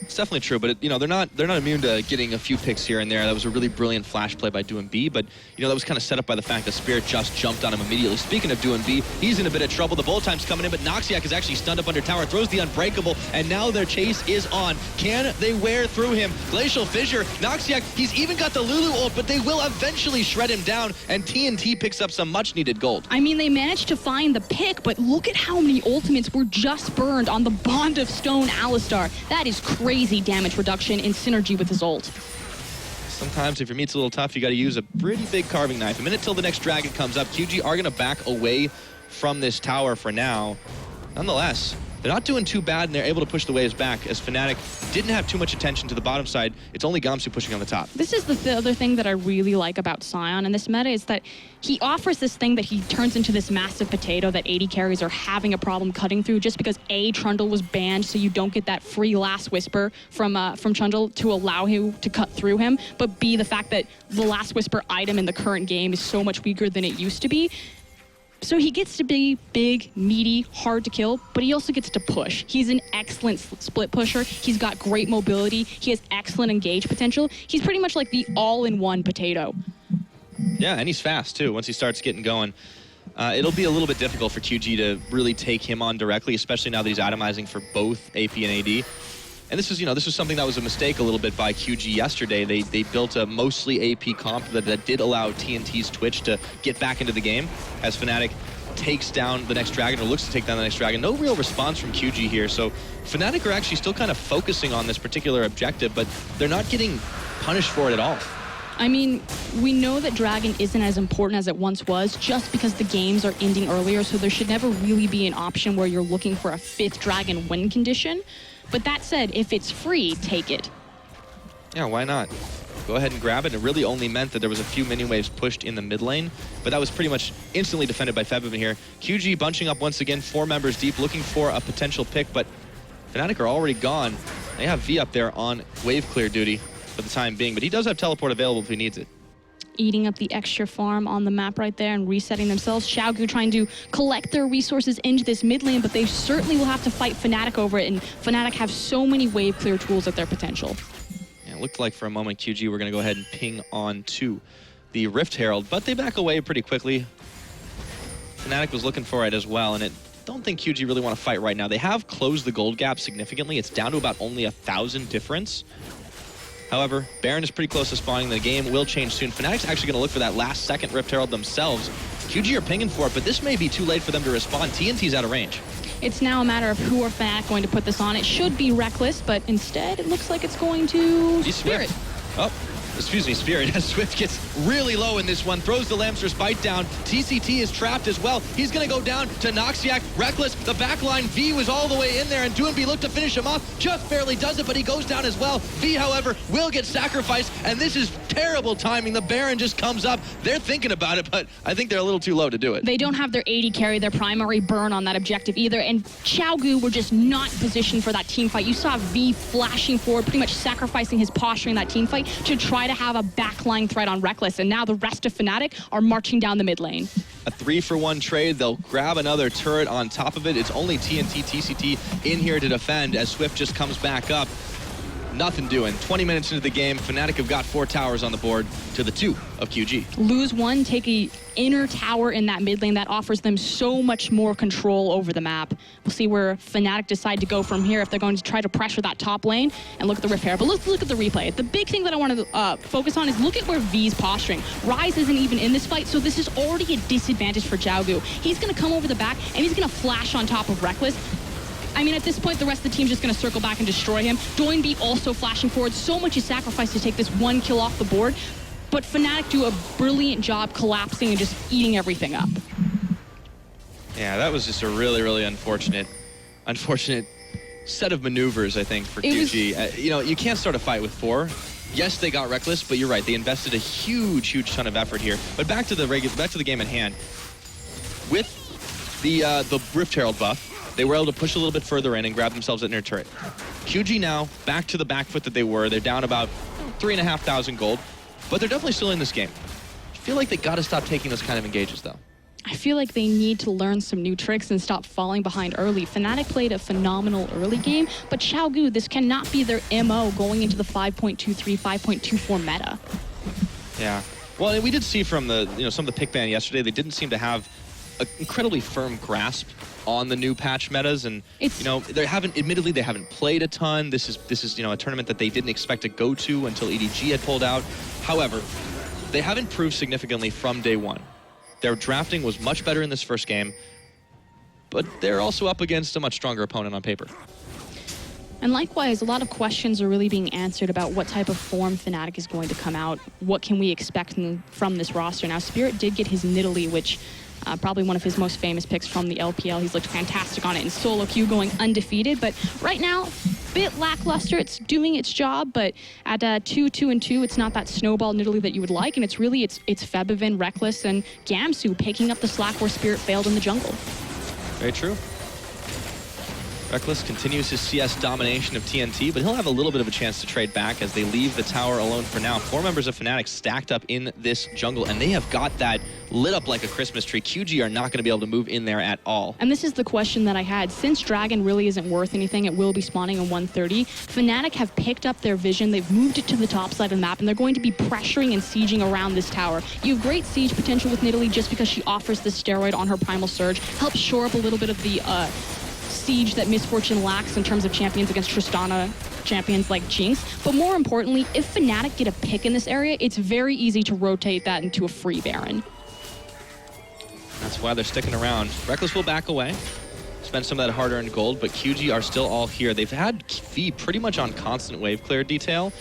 It's definitely true, but you know they're not immune to getting a few picks here and there. That was a really brilliant flash play by DoinB, but you know that was kind of set up by the fact that Spirit just jumped on him immediately. Speaking of DoinB, he's in a bit of trouble. The bullet time's coming in, but Noxiac is actually stunned up under tower, throws the unbreakable, and now their chase is on. Can they wear through him? Glacial Fissure, Noxiac, he's even got the Lulu ult, but they will eventually shred him down, and TNT picks up some much-needed gold. I mean, they managed to find the pick, but look at how many ultimates were just burned on the Bond of Stone Alistar. That is crazy damage reduction in synergy with his ult. Sometimes if your meat's a little tough, you got to use a pretty big carving knife. A minute till the next dragon comes up. QG are going to back away from this tower for now. Nonetheless, they're not doing too bad, and they're able to push the waves back as Fnatic didn't have too much attention to the bottom side. It's only Gamsu pushing on the top. This is the other thing that I really like about Sion in this meta is that he offers this thing that he turns into this massive potato that AD carries are having a problem cutting through just because A, Trundle was banned so you don't get that free Last Whisper from Trundle to allow him to cut through him, but B, the fact that the Last Whisper item in the current game is so much weaker than it used to be. So he gets to be big, meaty, hard to kill, but he also gets to push. He's an excellent split pusher. He's got great mobility. He has excellent engage potential. He's pretty much like the all-in-one potato. Yeah, and he's fast too once he starts getting going. It'll be a little bit difficult for QG to really take him on directly, especially now that he's atomizing for both AP and AD. And this was something that was a mistake a little bit by QG yesterday. They built a mostly AP comp that did allow TNT's Twitch to get back into the game as Fnatic takes down the next dragon, or looks to take down the next dragon. No real response from QG here, so Fnatic are actually still kind of focusing on this particular objective, but they're not getting punished for it at all. I mean, we know that Dragon isn't as important as it once was just because the games are ending earlier, so there should never really be an option where you're looking for a 5th Dragon win condition. But that said, if it's free, take it. Yeah, why not? Go ahead and grab it. It really only meant that there was a few mini waves pushed in the mid lane, but that was pretty much instantly defended by Feathervin here. QG bunching up once again, 4 members deep, looking for a potential pick, but Fnatic are already gone. They have V up there on wave clear duty for the time being, but he does have teleport available if he needs it. Eating up the extra farm on the map right there and resetting themselves. Xiaogu trying to collect their resources into this mid lane, but they certainly will have to fight Fnatic over it, and Fnatic have so many wave clear tools at their potential. Yeah, It looked like for a moment QG were going to go ahead and ping on to the Rift Herald, but they back away pretty quickly. Fnatic was looking for it as well, and I don't think QG really want to fight right now. They have closed the gold gap significantly. It's down to about only 1,000 difference. However, Baron is pretty close to spawning. The game will change soon. Fnatic's actually going to look for that last second Rift Herald themselves. QG are pinging for it, but this may be too late for them to respond. TNT's out of range. It's now a matter of who are Fnatic going to put this on. It should be Reckless, but instead it looks like it's going to Spirit. Oh, excuse me, Spirit. As Swift gets really low in this one, throws the Lamster's Bite down. TCT is trapped as well. He's going to go down to Noxiac. Reckless, the backline. V was all the way in there, and Doomby looked to finish him off. Just barely does it, but he goes down as well. V, however, will get sacrificed, and this is terrible timing. The Baron just comes up. They're thinking about it, but I think they're a little too low to do it. They don't have their AD carry, their primary burn on that objective either, and Xiaogu were just not positioned for that team fight. You saw V flashing forward, pretty much sacrificing his posture in that team fight to try to have a backline threat on Reckless, and now the rest of Fnatic are marching down the mid lane. A 3-for-1 trade. They'll grab another turret on top of it. It's only TNT, TCT in here to defend as Swift just comes back up. Nothing doing. 20 minutes into the game, Fnatic have got 4 towers on the board to the 2 of QG. Lose one, take a inner tower in that mid lane. That offers them so much more control over the map. We'll see where Fnatic decide to go from here, if they're going to try to pressure that top lane and look at the Rift Herald. But let's look at the replay. The big thing that I want to focus on is look at where V's posturing. Ryze isn't even in this fight, so this is already a disadvantage for Xiaogu. He's going to come over the back, and he's going to flash on top of Reckless. I mean, at this point, the rest of the team's just going to circle back and destroy him. Doinby also flashing forward. So much is sacrificed to take this 1 kill off the board. But Fnatic do a brilliant job collapsing and just eating everything up. Yeah, that was just a really, really unfortunate set of maneuvers, I think, for QG. You know, you can't start a fight with 4. Yes, they got Reckless, but you're right. They invested a huge, huge ton of effort here. But back to the game at hand. With the Rift Herald buff, they were able to push a little bit further in and grab themselves an inner turret. QG now, back to the back foot that they were. They're down about 3,500 gold, but they're definitely still in this game. I feel like they got to stop taking those kind of engages, though. I feel like they need to learn some new tricks and stop falling behind early. Fnatic played a phenomenal early game, but Xiaogu, this cannot be their MO going into the 5.23, 5.24 meta. Yeah. Well, and we did see from the some of the pick ban yesterday, they didn't seem to have an incredibly firm grasp on the new patch metas, and admittedly they haven't played a ton. This is a tournament that they didn't expect to go to until EDG had pulled out. However, they have improved significantly from day one. Their drafting was much better in this first game, but they're also up against a much stronger opponent on paper. And likewise, a lot of questions are really being answered about what type of form Fnatic is going to come out. What can we expect from this roster? Now, Spirit did get his Nidalee, which probably one of his most famous picks from the LPL. He's looked fantastic on it in solo queue, going undefeated. But right now, bit lackluster. It's doing its job, but at 2-2-2, it's not that snowball Nidalee that you would like. And it's really it's Febiven, Reckless, and Gamsu picking up the slack where Spirit failed in the jungle. Very true. Reckless continues his CS domination of TNT, but he'll have a little bit of a chance to trade back as they leave the tower alone for now. 4 members of Fnatic stacked up in this jungle, and they have got that lit up like a Christmas tree. QG are not going to be able to move in there at all. And this is the question that I had. Since Dragon really isn't worth anything, it will be spawning in 130. Fnatic have picked up their vision. They've moved it to the top side of the map, and they're going to be pressuring and sieging around this tower. You have great siege potential with Nidalee just because she offers the steroid on her Primal Surge, helps shore up a little bit of the siege that Misfortune lacks in terms of champions against Tristana, champions like Jinx. But more importantly, if Fnatic get a pick in this area, it's very easy to rotate that into a free Baron. That's why they're sticking around. Reckless will back away, spend some of that hard-earned gold, but QG are still all here. They've had V pretty much on constant wave clear detail,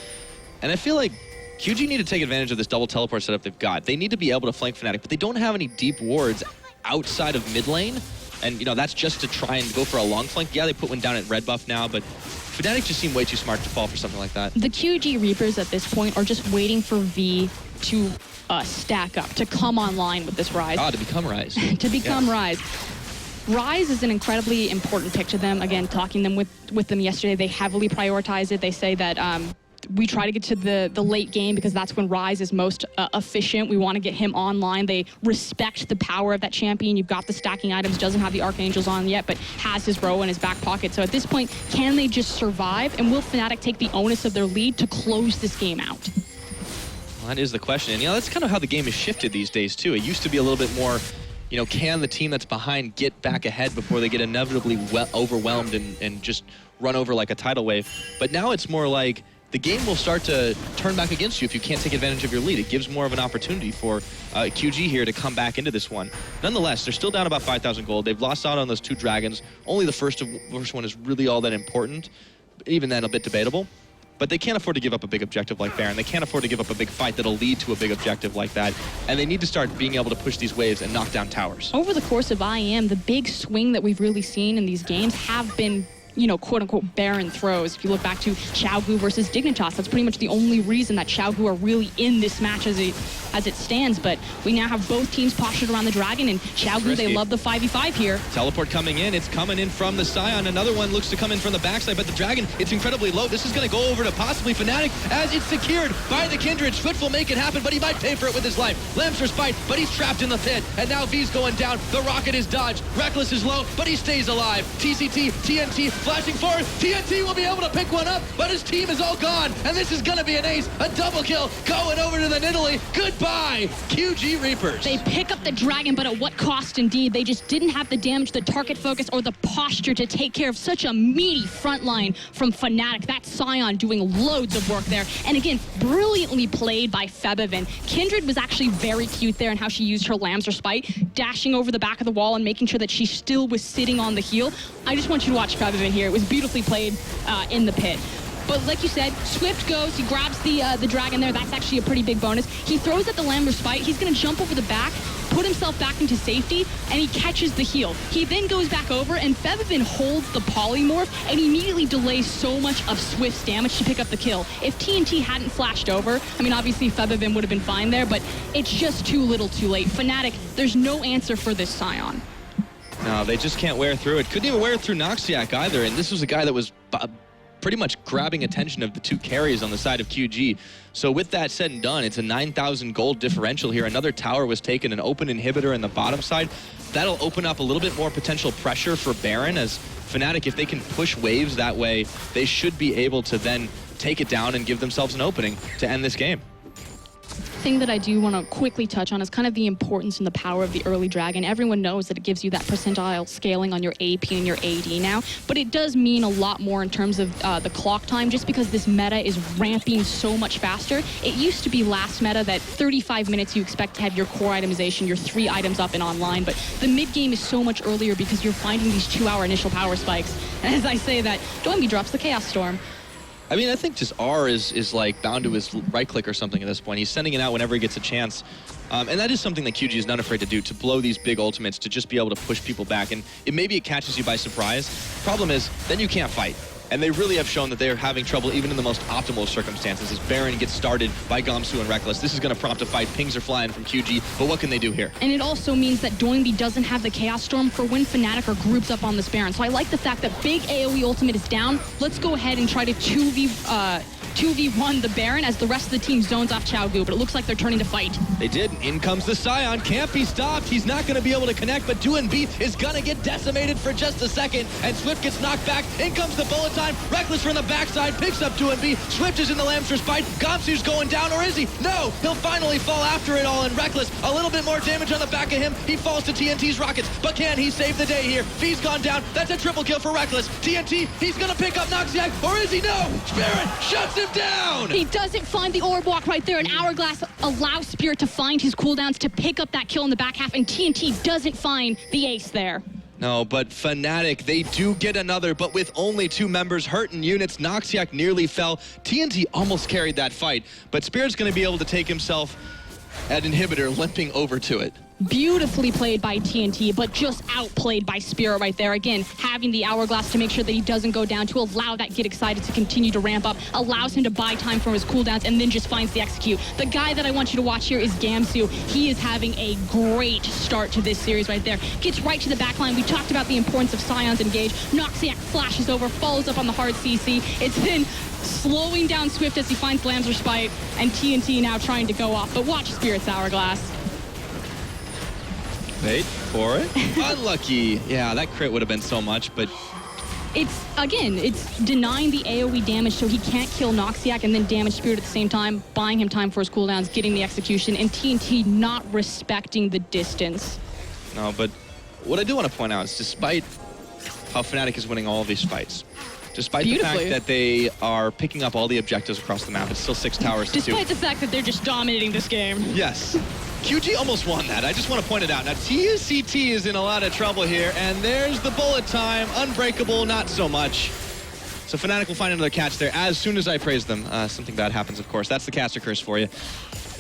and I feel like QG need to take advantage of this double teleport setup they've got. They need to be able to flank Fnatic, but they don't have any deep wards outside of mid lane. And, that's just to try and go for a long flank. Yeah, they put one down at red buff now, but Fnatic just seem way too smart to fall for something like that. The QG Reapers at this point are just waiting for V to stack up, to come online with this Ryze. Ah, to become Ryze. To become Ryze. Ryze is an incredibly important pick to them. Again, talking with them yesterday, they heavily prioritize it. They say that we try to get to the late game because that's when Ryze is most efficient. We want to get him online. They respect the power of that champion. You've got the stacking items, doesn't have the Archangels on yet, but has his Roa in his back pocket. So at this point, can they just survive? And will Fnatic take the onus of their lead to close this game out? Well, that is the question. And, that's kind of how the game has shifted these days, too. It used to be a little bit more, can the team that's behind get back ahead before they get inevitably overwhelmed and just run over like a tidal wave? But now it's more like the game will start to turn back against you if you can't take advantage of your lead. It gives more of an opportunity for QG here to come back into this one. Nonetheless, they're still down about 5,000 gold. They've lost out on those 2 dragons. Only the first one is really all that important. Even then, a bit debatable. But they can't afford to give up a big objective like Baron. They can't afford to give up a big fight that'll lead to a big objective like that. And they need to start being able to push these waves and knock down towers. Over the course of IEM, the big swing that we've really seen in these games have been, quote-unquote Baron throws. If you look back to Xiaogu versus Dignitas, that's pretty much the only reason that Xiaogu are really in this match as it stands. But we now have both teams postured around the Dragon, and Xiaogu, they love the 5v5 here. Teleport coming in. It's coming in from the Scion. Another one looks to come in from the backside, but the Dragon, it's incredibly low. This is going to go over to possibly Fnatic as it's secured by the Kindred. Swift will make it happen, but he might pay for it with his life. Lamster's fight, but he's trapped in the pit. And now V's going down. The rocket is dodged. Reckless is low, but he stays alive. TCT, TNT, flashing forward. TNT will be able to pick one up, but his team is all gone. And this is going to be an ace. A double kill going over to the Nidalee. Goodbye, QG Reapers. They pick up the Dragon, but at what cost indeed? They just didn't have the damage, the target focus, or the posture to take care of such a meaty front line from Fnatic. That Scion doing loads of work there. And again, brilliantly played by Febiven. Kindred was actually very cute there in how she used her Lamster Spite, dashing over the back of the wall and making sure that she still was sitting on the heel. I just want you to watch Febiven here. It was beautifully played in the pit. But like you said, Swift goes, he grabs the Dragon there. That's actually a pretty big bonus. He throws at the Lamber Spite. He's going to jump over the back, put himself back into safety, and he catches the heal. He then goes back over, and Febiven holds the polymorph and immediately delays so much of Swift's damage to pick up the kill. If TNT hadn't flashed over, I mean, obviously Febiven would have been fine there, but it's just too little too late. Fnatic, there's no answer for this Scion. No, they just can't wear through it. Couldn't even wear through Noxiac either, and this was a guy that was pretty much grabbing attention of the 2 carries on the side of QG. So with that said and done, it's a 9,000 gold differential here. Another tower was taken, an open inhibitor in the bottom side. That'll open up a little bit more potential pressure for Baron, as Fnatic, if they can push waves that way, they should be able to then take it down and give themselves an opening to end this game. Thing that I do want to quickly touch on is kind of the importance and the power of the early Dragon. Everyone knows that it gives you that percentile scaling on your AP and your AD now, but it does mean a lot more in terms of the clock time, just because this meta is ramping so much faster. It used to be last meta that 35 minutes you expect to have your core itemization, your 3 items up and online, but the mid game is so much earlier because you're finding these 2-hour initial power spikes. And as I say that, Doinby drops the Chaos Storm. I mean, I think just R is like bound to his right click or something at this point. He's sending it out whenever he gets a chance. And that is something that QG is not afraid to do, to blow these big ultimates, to just be able to push people back. And maybe it catches you by surprise. Problem is, then you can't fight. And they really have shown that they're having trouble even in the most optimal circumstances. As Baron gets started by Gamsu and Reckless, this is going to prompt a fight. Pings are flying from QG, but what can they do here? And it also means that Doinby doesn't have the Chaos Storm for when Fnatic are grouped up on this Baron. So I like the fact that big AoE ultimate is down. Let's go ahead and try to 2v1 the Baron as the rest of the team zones off Xiaogu, but it looks like they're turning to fight. They did. In comes the Scion. Can't be stopped. He's not going to be able to connect, but Doinby is going to get decimated for just a second, and Swift gets knocked back. In comes the bullet time. Reckless from the backside picks up Doinby. Swift is in the Lamster's fight. Gamsu's going down, or is he? No! He'll finally fall after it all, and Reckless, a little bit more damage on the back of him. He falls to TNT's rockets, but can he save the day here? V's gone down. That's a triple kill for Reckless. TNT, he's going to pick up Noxiac, or is he? No! Spirit shuts him down! He doesn't find the orb walk right there, and Hourglass allows Spirit to find his cooldowns to pick up that kill in the back half, and TNT doesn't find the ace there. No, but Fnatic, they do get another, but with only 2 members hurt in units. Noxiac nearly fell. TNT almost carried that fight, but Spirit's going to be able to take himself at inhibitor, limping over to it. Beautifully played by TNT, but just outplayed by Spirit right there. Again, having the hourglass to make sure that he doesn't go down, to allow that Get Excited to continue to ramp up, allows him to buy time from his cooldowns, and then just finds the execute. The guy that I want you to watch here is Gamsu. He is having a great start to this series right there. Gets right to the back line. We talked about the importance of Sion's engage. Noxiac flashes over, follows up on the hard CC. It's then slowing down Swift as he finds Lamb's Respite, and TNT now trying to go off. But watch Spirit's hourglass. Wait for it. Unlucky. Yeah, that crit would have been so much, but... It's denying the AoE damage so he can't kill Noxiac and then damage Spirit at the same time, buying him time for his cooldowns, getting the execution, and TNT not respecting the distance. No, but what I do want to point out is despite how Fnatic is winning all of these fights, despite the fact that they are picking up all the objectives across the map, it's still 6 towers to 2. Despite the fact that they're just dominating this game. Yes. QG almost won that. I just want to point it out. Now, TCT is in a lot of trouble here, and there's the bullet time. Unbreakable, not so much. So Fnatic will find another catch there as soon as I praise them. Something bad happens, of course. That's the caster curse for you.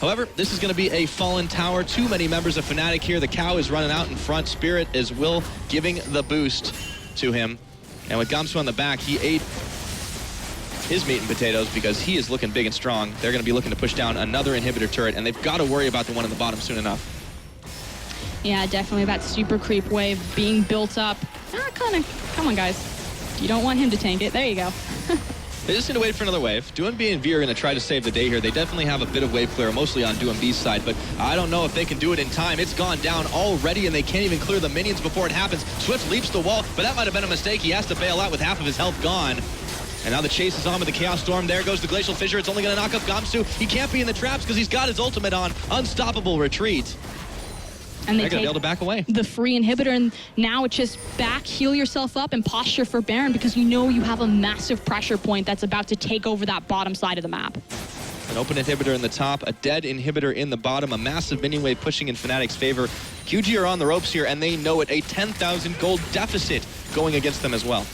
However, this is going to be a fallen tower. Too many members of Fnatic here. The cow is running out in front. Spirit is Will giving the boost to him. And with Gamsu on the back, he ate his meat and potatoes because he is looking big and strong. They're going to be looking to push down another inhibitor turret, and they've got to worry about the one in the bottom soon enough. Yeah, definitely that super creep wave being built up. Come on, guys. You don't want him to tank it. There you go. They just need to wait for another wave. DoinB and V are going to try to save the day here. They definitely have a bit of wave clear, mostly on DoinB's side, but I don't know if they can do it in time. It's gone down already, and they can't even clear the minions before it happens. Swift leaps the wall, but that might have been a mistake. He has to bail out with half of his health gone. And now the chase is on with the Chaos Storm. There goes the Glacial Fissure. It's only going to knock up Gamsu. He can't be in the traps because he's got his ultimate on. Unstoppable retreat. And they're going to be able to back away. The free inhibitor, and now it's just back, heal yourself up, and posture for Baron because you know you have a massive pressure point that's about to take over that bottom side of the map. An open inhibitor in the top, a dead inhibitor in the bottom, a massive minion wave pushing in Fnatic's favor. QG are on the ropes here, and they know it. A 10,000 gold deficit going against them as well.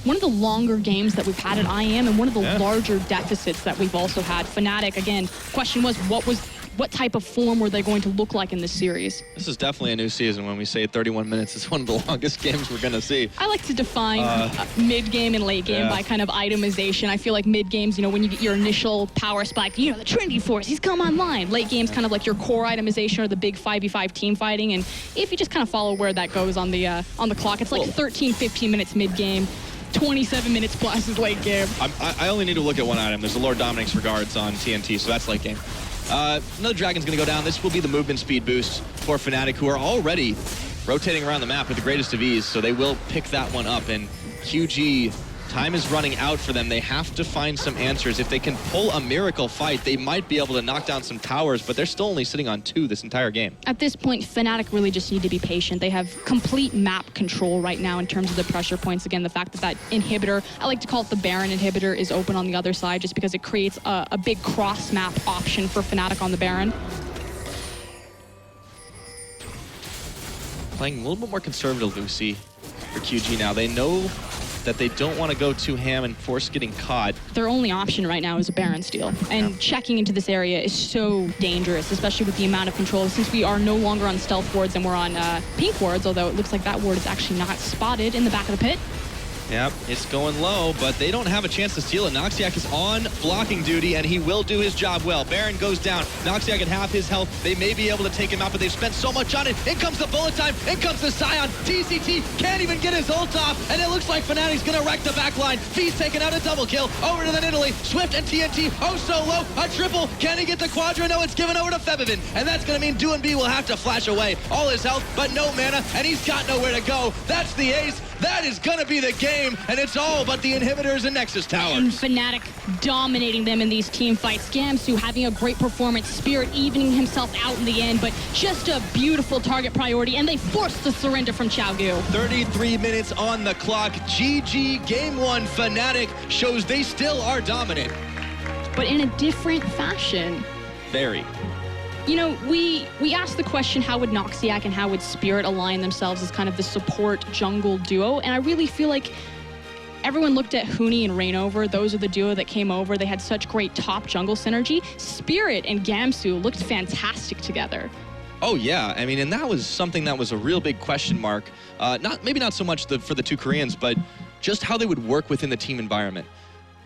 One of the longer games that we've had at IEM, and one of the larger deficits that we've also had. Fnatic, again, question was what type of form were they going to look like in this series? This is definitely a new season. When we say 31 minutes, it's one of the longest games we're going to see. I like to define mid-game and late-game by kind of itemization. I feel like mid-games, when you get your initial power spike, the Trinity Force, he's come online. Late game's kind of like your core itemization or the big 5v5 team fighting. And if you just kind of follow where that goes on the clock, it's like 13, 15 minutes mid-game. 27 minutes plus is late game. I only need to look at one item. There's the Lord Dominic's Regards on TNT, so that's late game. Another Dragon's going to go down. This will be the movement speed boost for Fnatic, who are already rotating around the map with the greatest of ease, so they will pick that one up. And QG, time is running out for them. They have to find some answers. If they can pull a miracle fight, they might be able to knock down some towers, but they're still only sitting on 2 this entire game. At this point, Fnatic really just need to be patient. They have complete map control right now in terms of the pressure points. Again, the fact that inhibitor, I like to call it the Baron inhibitor, is open on the other side just because it creates a big cross-map option for Fnatic on the Baron. Playing a little bit more conservative Lucy for QG now. They know that they don't want to go too ham and force getting caught. Their only option right now is a Baron steal. And checking into this area is so dangerous, especially with the amount of control. Since we are no longer on stealth wards and we're on pink wards, although it looks like that ward is actually not spotted in the back of the pit. Yep, it's going low, but they don't have a chance to steal it. Noxiac is on blocking duty, and he will do his job well. Baron goes down. Noxiac at half his health. They may be able to take him out, but they've spent so much on it. In comes the bullet time. In comes the Sion. TCT can't even get his ult off, and it looks like Fnatic's going to wreck the back line. Fee's taking out a double kill. Over to the Nidalee. Swift and TNT. Oh, so low. A triple. Can he get the quadra? No, it's given over to Febivin, and that's going to mean DoinB will have to flash away all his health, but no mana, and he's got nowhere to go. That's the ace. That is going to be the game, and it's all but the inhibitors and Nexus towers. And Fnatic dominating them in these team fights. Gamsu having a great performance. Spirit evening himself out in the end, but just a beautiful target priority, and they forced the surrender from Xiaogu. 33 minutes on the clock. GG, game 1. Fnatic shows they still are dominant. But in a different fashion. Very. We asked the question, how would Noxiac and how would Spirit align themselves as kind of the support jungle duo? And I really feel like everyone looked at Huni and Rainover. Those are the duo that came over. They had such great top jungle synergy. Spirit and Gamsu looked fantastic together. Oh yeah, I mean, and that was something that was a real big question mark. Maybe not so much for the two Koreans, but just how they would work within the team environment.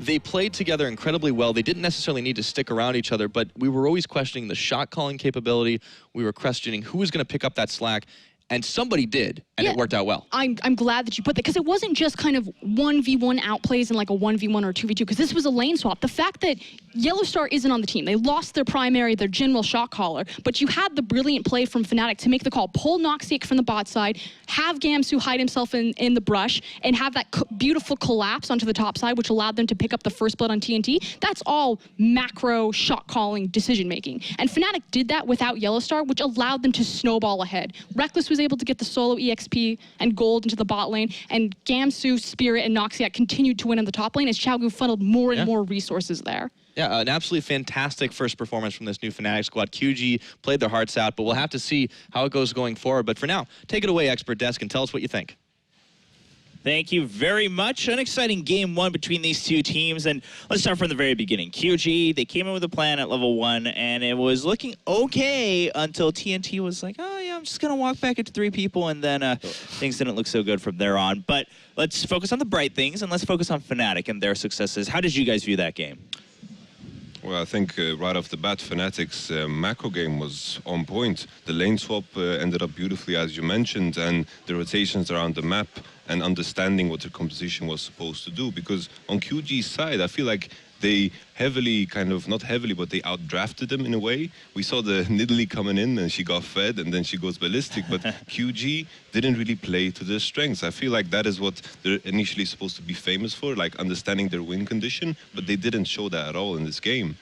They played together incredibly well. They didn't necessarily need to stick around each other, but we were always questioning the shot calling capability. We were questioning who was going to pick up that slack. And somebody did, and it worked out well. I'm glad that you put that, because it wasn't just kind of 1v1 outplays and like a 1v1 or 2v2, because this was a lane swap. The fact that Yellowstar isn't on the team, they lost their primary, their general shot caller, but you had the brilliant play from Fnatic to make the call, pull Noxic from the bot side, have Gamsu hide himself in the brush, and have that beautiful collapse onto the top side, which allowed them to pick up the first blood on TNT. That's all macro shot calling decision making. And Fnatic did that without Yellowstar, which allowed them to snowball ahead. Reckless was able to get the solo EXP and gold into the bot lane, and Gamsu, Spirit, and Noxiat continued to win in the top lane as Xiaogu funneled more and more resources there. Yeah, an absolutely fantastic first performance from this new Fnatic squad. QG played their hearts out, but we'll have to see how it goes going forward. But for now, take it away, Expert Desk, and tell us what you think. Thank you very much. An exciting game one between these two teams. And let's start from the very beginning. QG, they came in with a plan at level 1, and it was looking okay until TNT was like, oh, yeah, I'm just going to walk back into 3 people. And then things didn't look so good from there on. But let's focus on the bright things, and let's focus on Fnatic and their successes. How did you guys view that game? Well, I think right off the bat, Fnatic's macro game was on point. The lane swap ended up beautifully, as you mentioned, and the rotations around the map and understanding what the composition was supposed to do. Because on QG's side, I feel like they heavily, not heavily, but they outdrafted them in a way. We saw the Nidalee coming in and she got fed and then she goes ballistic, but QG didn't really play to their strengths. I feel like that is what they're initially supposed to be famous for, like understanding their win condition, but they didn't show that at all in this game.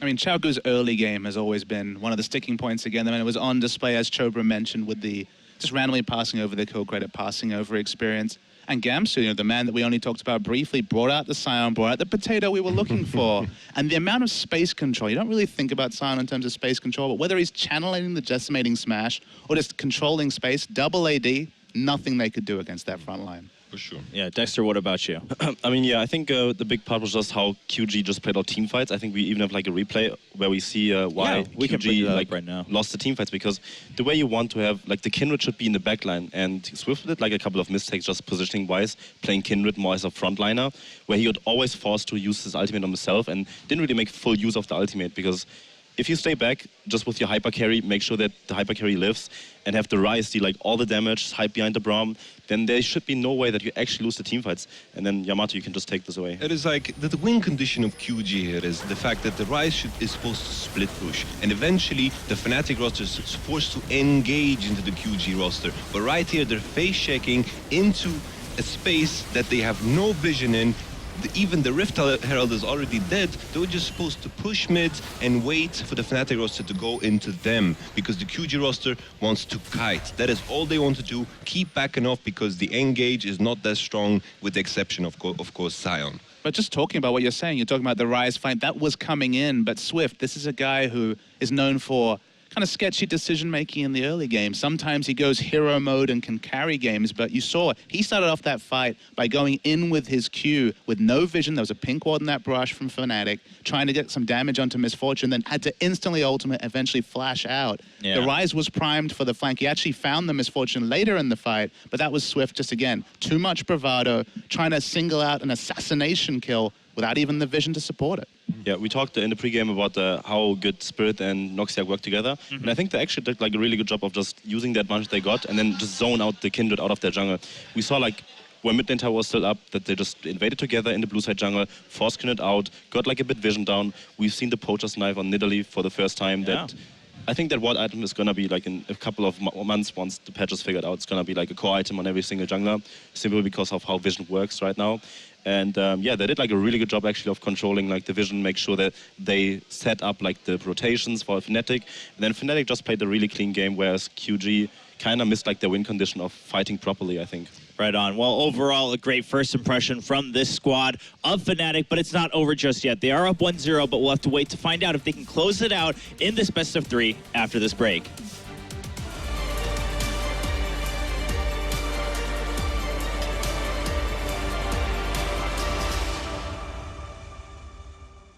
I mean, Xiaogu's early game has always been one of the sticking points again. I mean, it was on display, as Chobra mentioned, with the just randomly passing over the kill credit, passing over experience. And Gamsu, the man that we only talked about briefly, brought out the Sion, brought out the potato we were looking for. And the amount of space control, you don't really think about Sion in terms of space control, but whether he's channeling the decimating smash or just controlling space, double AD, nothing they could do against that front line. For sure. Yeah, Dexter, what about you? I mean, yeah, I think the big part was just how QG just played out team fights. I think we even have like a replay where we see why we QG like right now lost the team fights, because the way you want to have, like, the Kindred should be in the back line, and Swift did like a couple of mistakes just positioning wise, playing Kindred more as a frontliner, where he got always forced to use his ultimate on himself and didn't really make full use of the ultimate, because if you stay back just with your hyper carry, make sure that the hyper carry lives, and have the Ryze deal like all the damage, hide behind the Braum, then there should be no way that you actually lose the teamfights. And then Yamato, you can just take this away. It is like the win condition of QG here is the fact that the Ryze is supposed to split push, and eventually the Fnatic roster is supposed to engage into the QG roster. But right here, they're face checking into a space that they have no vision in. Even the Rift Herald is already dead. They were just supposed to push mid and wait for the Fnatic roster to go into them, because the QG roster wants to kite. That is all they want to do. Keep backing off, because the engage is not that strong, with the exception of course, Sion. But just talking about what you're saying, you're talking about the Ryze fight, that was coming in, but Swift, this is a guy who is known for kind of sketchy decision-making in the early game. Sometimes he goes hero mode and can carry games, but you saw he started off that fight by going in with his Q with no vision. There was a pink ward in that brush from Fnatic, trying to get some damage onto Misfortune, then had to instantly ultimate, eventually flash out. Yeah. The Ryze was primed for the flank. He actually found the Misfortune later in the fight, but that was Swift just, again, too much bravado, trying to single out an assassination kill without even the vision to support it. Yeah, we talked in the pregame about how good Spirit and Noxiac work together. And I think they actually did like a really good job of just using the advantage they got and then just zone out the Kindred out of their jungle. We saw like when mid lane tower was still up, that they just invaded together in the blue side jungle, forced Kindred out, got like a bit vision down. We've seen the Poacher's Knife on Nidalee for the first time. That I think that ward item is going to be like in a couple of months, once the patch is figured out, it's going to be like a core item on every single jungler, simply because of how vision works right now. And yeah, they did like a really good job actually of controlling like the vision, make sure that they set up like the rotations for Fnatic. And then Fnatic just played a really clean game, whereas QG kind of missed like their win condition of fighting properly, I think. Right on. Well, overall, a great first impression from this squad of Fnatic, but it's not over just yet. They are up 1-0, but we'll have to wait to find out if they can close it out in this best of 3 after this break.